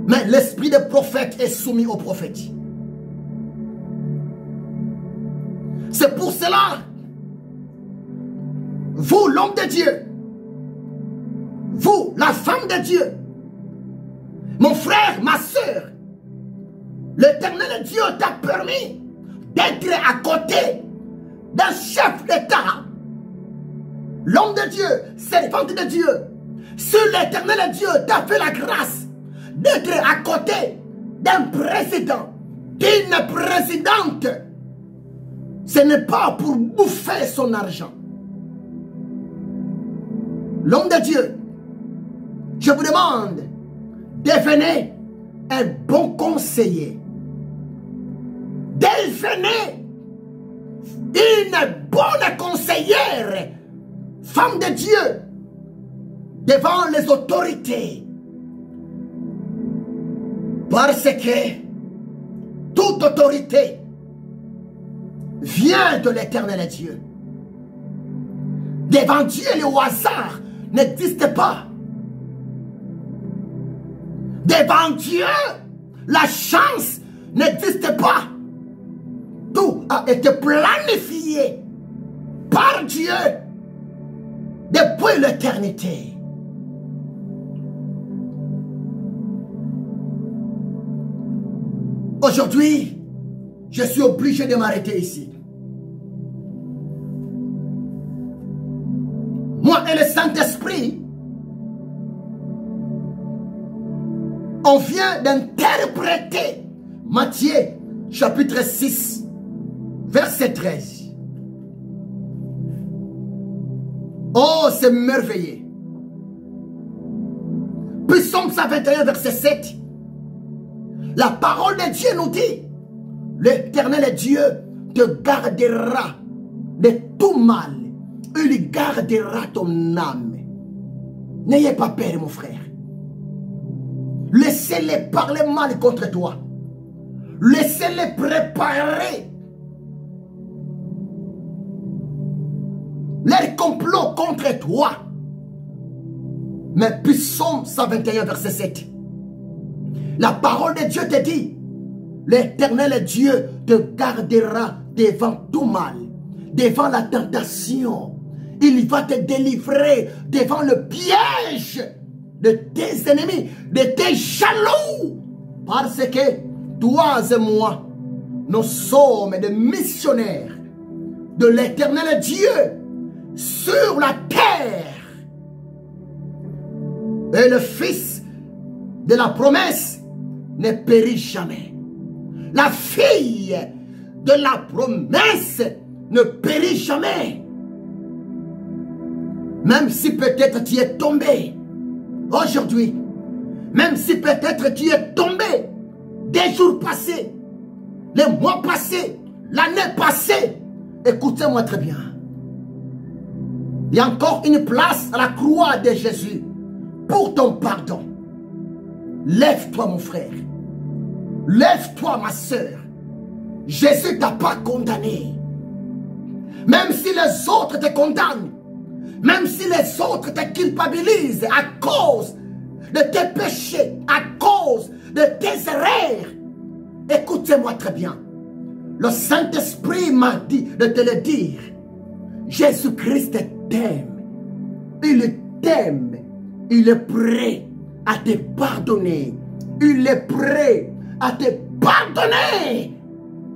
Mais l'esprit des prophètes est soumis aux prophètes. C'est pour cela, vous, l'homme de Dieu, vous, la femme de Dieu, mon frère, ma soeur, l'Éternel Dieu t'a permis d'être à côté d'un chef d'État, l'homme de Dieu, servante de Dieu. Si l'Éternel Dieu t'a fait la grâce d'être à côté d'un président, d'une présidente, ce n'est pas pour bouffer son argent. L'homme de Dieu, je vous demande, devenez un bon conseiller. Devenez une bonne conseillère, femme de Dieu, devant les autorités. Parce que toute autorité vient de l'Éternel Dieu. Devant Dieu, le hasard n'existe pas. Devant Dieu, la chance n'existe pas. Tout a été planifié par Dieu depuis l'éternité. Aujourd'hui, je suis obligé de m'arrêter ici. Moi et le Saint-Esprit, on vient d'interpréter Matthieu chapitre 6, verset 13. Oh, c'est merveilleux. Psaume 121, verset 7. La parole de Dieu nous dit, l'Éternel Dieu te gardera de tout mal. Il gardera ton âme. N'ayez pas peur, mon frère. Laissez-les parler mal contre toi. Laissez-les préparer leur complot contre toi. Mais Psaume 121, verset 7. La parole de Dieu te dit, l'Éternel Dieu te gardera devant tout mal, devant la tentation. Il va te délivrer devant le piège de tes ennemis, de tes jaloux. Parce que toi et moi, nous sommes des missionnaires de l'Éternel Dieu sur la terre. Et le fils de la promesse ne périt jamais. La fille de la promesse ne périt jamais. Même si peut-être tu es tombé aujourd'hui, même si peut-être tu es tombé des jours passés, les mois passés, l'année passée, écoutez-moi très bien. Il y a encore une place à la croix de Jésus pour ton pardon. Lève-toi, mon frère. Lève-toi, ma soeur. Jésus ne t'a pas condamné. Même si les autres te condamnent, même si les autres te culpabilisent à cause de tes péchés, à cause de tes erreurs, écoutez-moi très bien. Le Saint-Esprit m'a dit de te le dire. Jésus-Christ t'aime. Il t'aime. Il est prêt à te pardonner. Il est prêt à te pardonner.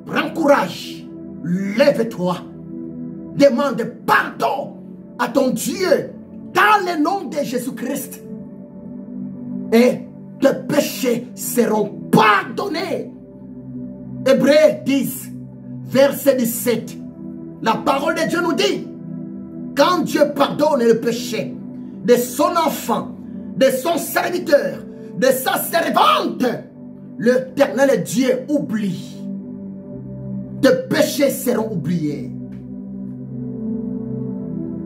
Prends courage. Lève-toi. Demande pardon à ton Dieu dans le nom de Jésus-Christ. Et tes péchés seront pardonnés. Hébreux 10, verset 17. La parole de Dieu nous dit, quand Dieu pardonne le péché de son enfant, de son serviteur, de sa servante, l'Éternel Dieu oublie. Tes péchés seront oubliés.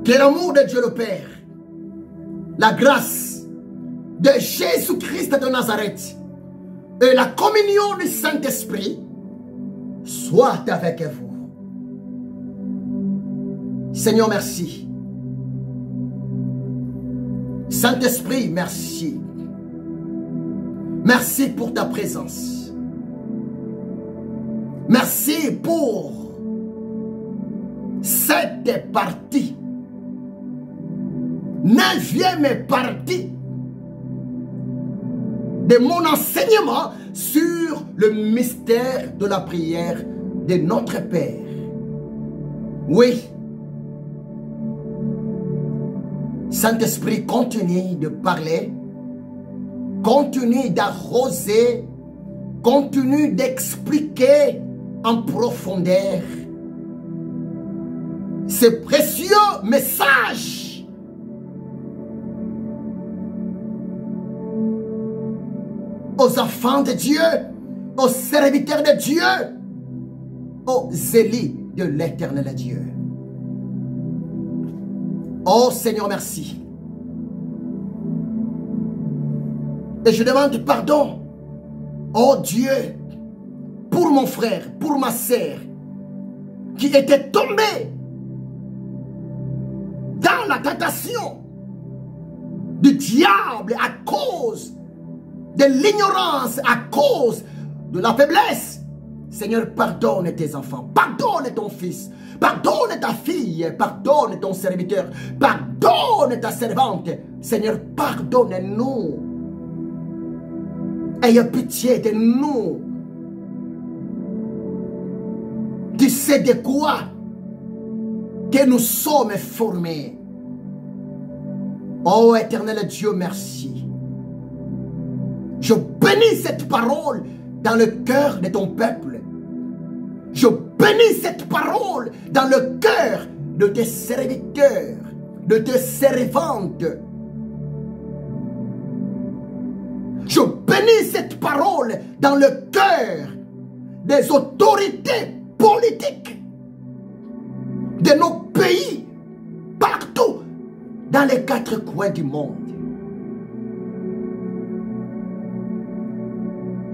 Que l'amour de Dieu le Père, la grâce de Jésus-Christ de Nazareth et la communion du Saint-Esprit soit avec vous. Seigneur, merci. Saint-Esprit, merci. Merci pour ta présence. Merci pour cette partie. 9e partie de mon enseignement sur le mystère de la prière de notre Père. Oui. Saint-Esprit, continue de parler, continue d'arroser, continue d'expliquer en profondeur ce précieux message aux enfants de Dieu, aux serviteurs de Dieu, aux élus de l'Éternel Dieu. Oh Seigneur, merci. Et je demande pardon, oh Dieu, pour mon frère, pour ma sœur, qui était tombé dans la tentation du diable à cause de l'ignorance, à cause de la faiblesse. Seigneur, pardonne tes enfants, pardonne ton fils, pardonne ta fille, pardonne ton serviteur, pardonne ta servante. Seigneur, pardonne-nous. Ayez pitié de nous. Tu sais de quoi que nous sommes formés. Oh Éternel Dieu, merci. Je bénis cette parole dans le cœur de ton peuple. Je bénis cette parole dans le cœur de tes serviteurs, de tes servantes. bénis cette parole dans le cœur des autorités politiques de nos pays, partout, dans les 4 coins du monde.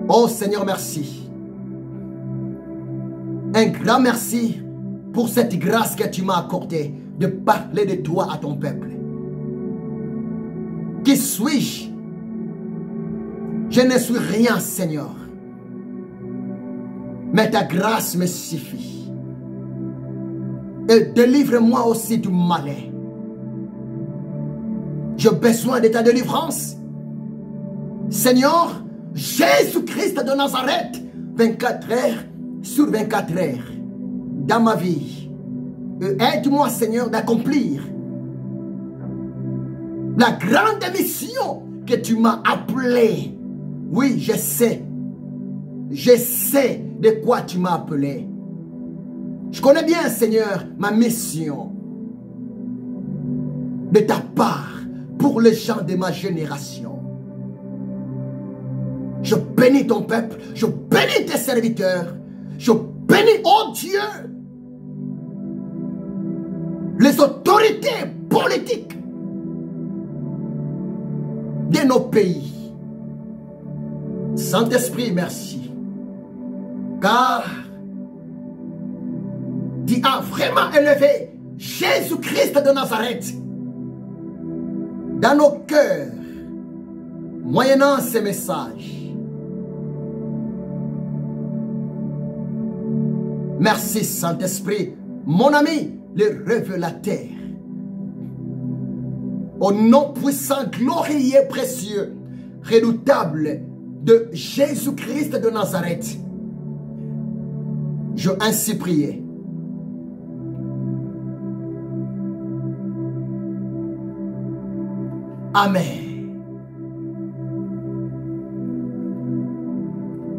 Oh Seigneur, merci. Un grand merci pour cette grâce que tu m'as accordée de parler de toi à ton peuple. Qui suis-je? Je ne suis rien, Seigneur. Mais ta grâce me suffit. Et délivre-moi aussi du malin. J'ai besoin de ta délivrance. Seigneur, Jésus-Christ de Nazareth, 24 heures sur 24 heures dans ma vie. Aide-moi, Seigneur, d'accomplir la grande mission que tu m'as appelée. Oui, je sais. Je sais de quoi tu m'as appelé. Je connais bien, Seigneur, ma mission de ta part pour les gens de ma génération. Je bénis ton peuple, je bénis tes serviteurs, je bénis, oh Dieu, les autorités politiques de nos pays. Saint-Esprit, merci. Car tu as vraiment élevé Jésus-Christ de Nazareth dans nos cœurs, moyennant ces messages. Merci Saint-Esprit, mon ami, le révélateur. Au nom puissant, glorieux, précieux, redoutable de Jésus-Christ de Nazareth, je ainsi prié. Amen.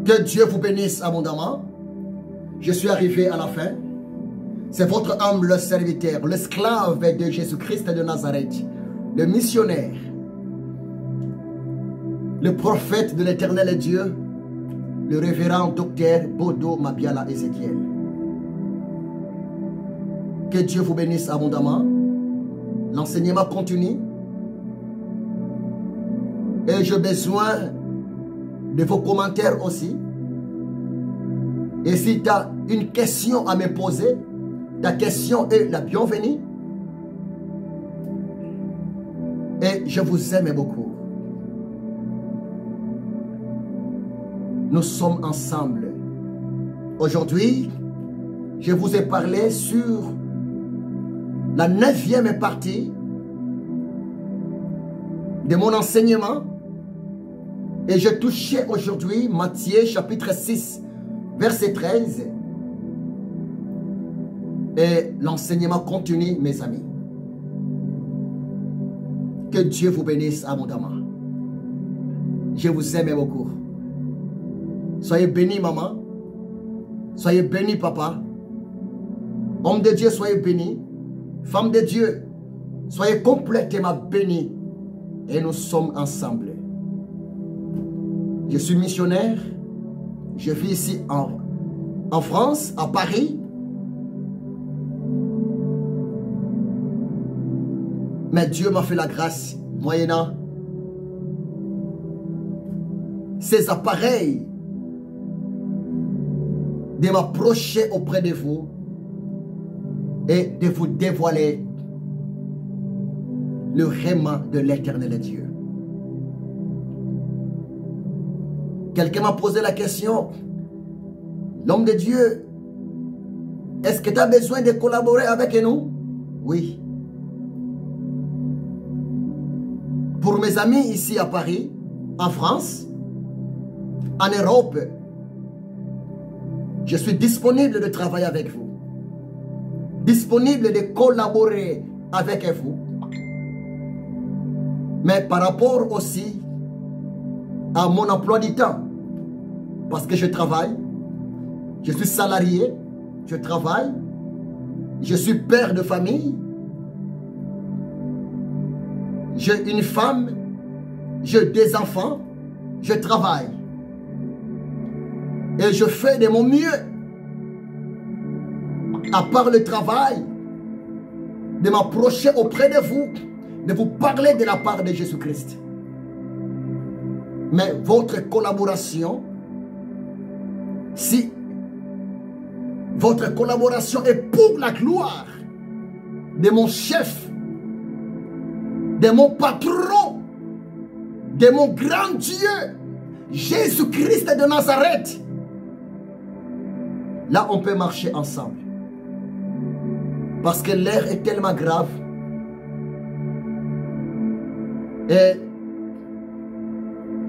Que Dieu vous bénisse abondamment. Je suis arrivé à la fin. C'est votre humble serviteur, l'esclave de Jésus-Christ de Nazareth, le missionnaire, le prophète de l'éternel Dieu, le révérend docteur Bodo Mabiala Ézéchiel. Que Dieu vous bénisse abondamment. L'enseignement continue. Et j'ai besoin de vos commentaires aussi. Et si tu as une question à me poser, ta question est la bienvenue. Et je vous aime beaucoup. Nous sommes ensemble. Aujourd'hui, je vous ai parlé sur la 9e partie de mon enseignement. Et je touchais aujourd'hui Matthieu chapitre 6, verset 13. Et l'enseignement continue, mes amis. Que Dieu vous bénisse abondamment. Je vous aime beaucoup. Soyez bénis, maman. Soyez bénis, papa. Homme de Dieu, soyez bénis. Femme de Dieu, soyez complètement bénis. Et nous sommes ensemble. Je suis missionnaire. Je vis ici en France, à Paris. Mais Dieu m'a fait la grâce, moyennant ces appareils, de m'approcher auprès de vous et de vous dévoiler le réma de l'éternel Dieu. Quelqu'un m'a posé la question, l'homme de Dieu, est-ce que tu as besoin de collaborer avec nous? Oui. Pour mes amis ici à Paris, en France, en Europe, je suis disponible de travailler avec vous. Disponible de collaborer avec vous. Mais par rapport aussi à mon emploi du temps, parce que je travaille, je suis salarié, je travaille, je suis père de famille, j'ai une femme, j'ai des enfants, je travaille. Et je fais de mon mieux. À part le travail, de m'approcher auprès de vous parler de la part de Jésus-Christ. Mais votre collaboration, si votre collaboration est pour la gloire de mon chef, de mon patron, de mon grand Dieu, Jésus-Christ de Nazareth, là on peut marcher ensemble. Parce que l'air est tellement grave. Et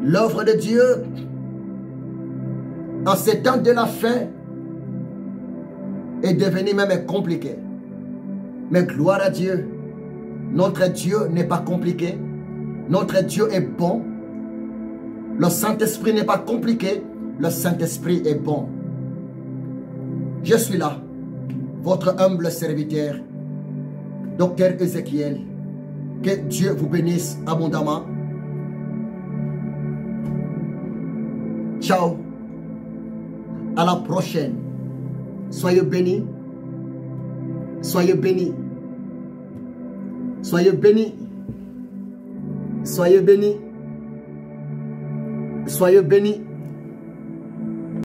l'œuvre de Dieu, en ces temps de la fin, est devenue même compliquée. Mais gloire à Dieu, notre Dieu n'est pas compliqué. Notre Dieu est bon. Le Saint-Esprit n'est pas compliqué. Le Saint-Esprit est bon. Je suis là, votre humble serviteur, Docteur Ézéchiel. Que Dieu vous bénisse abondamment. Ciao. À la prochaine. Soyez bénis. Soyez bénis. Soyez bénis. Soyez bénis. Soyez bénis.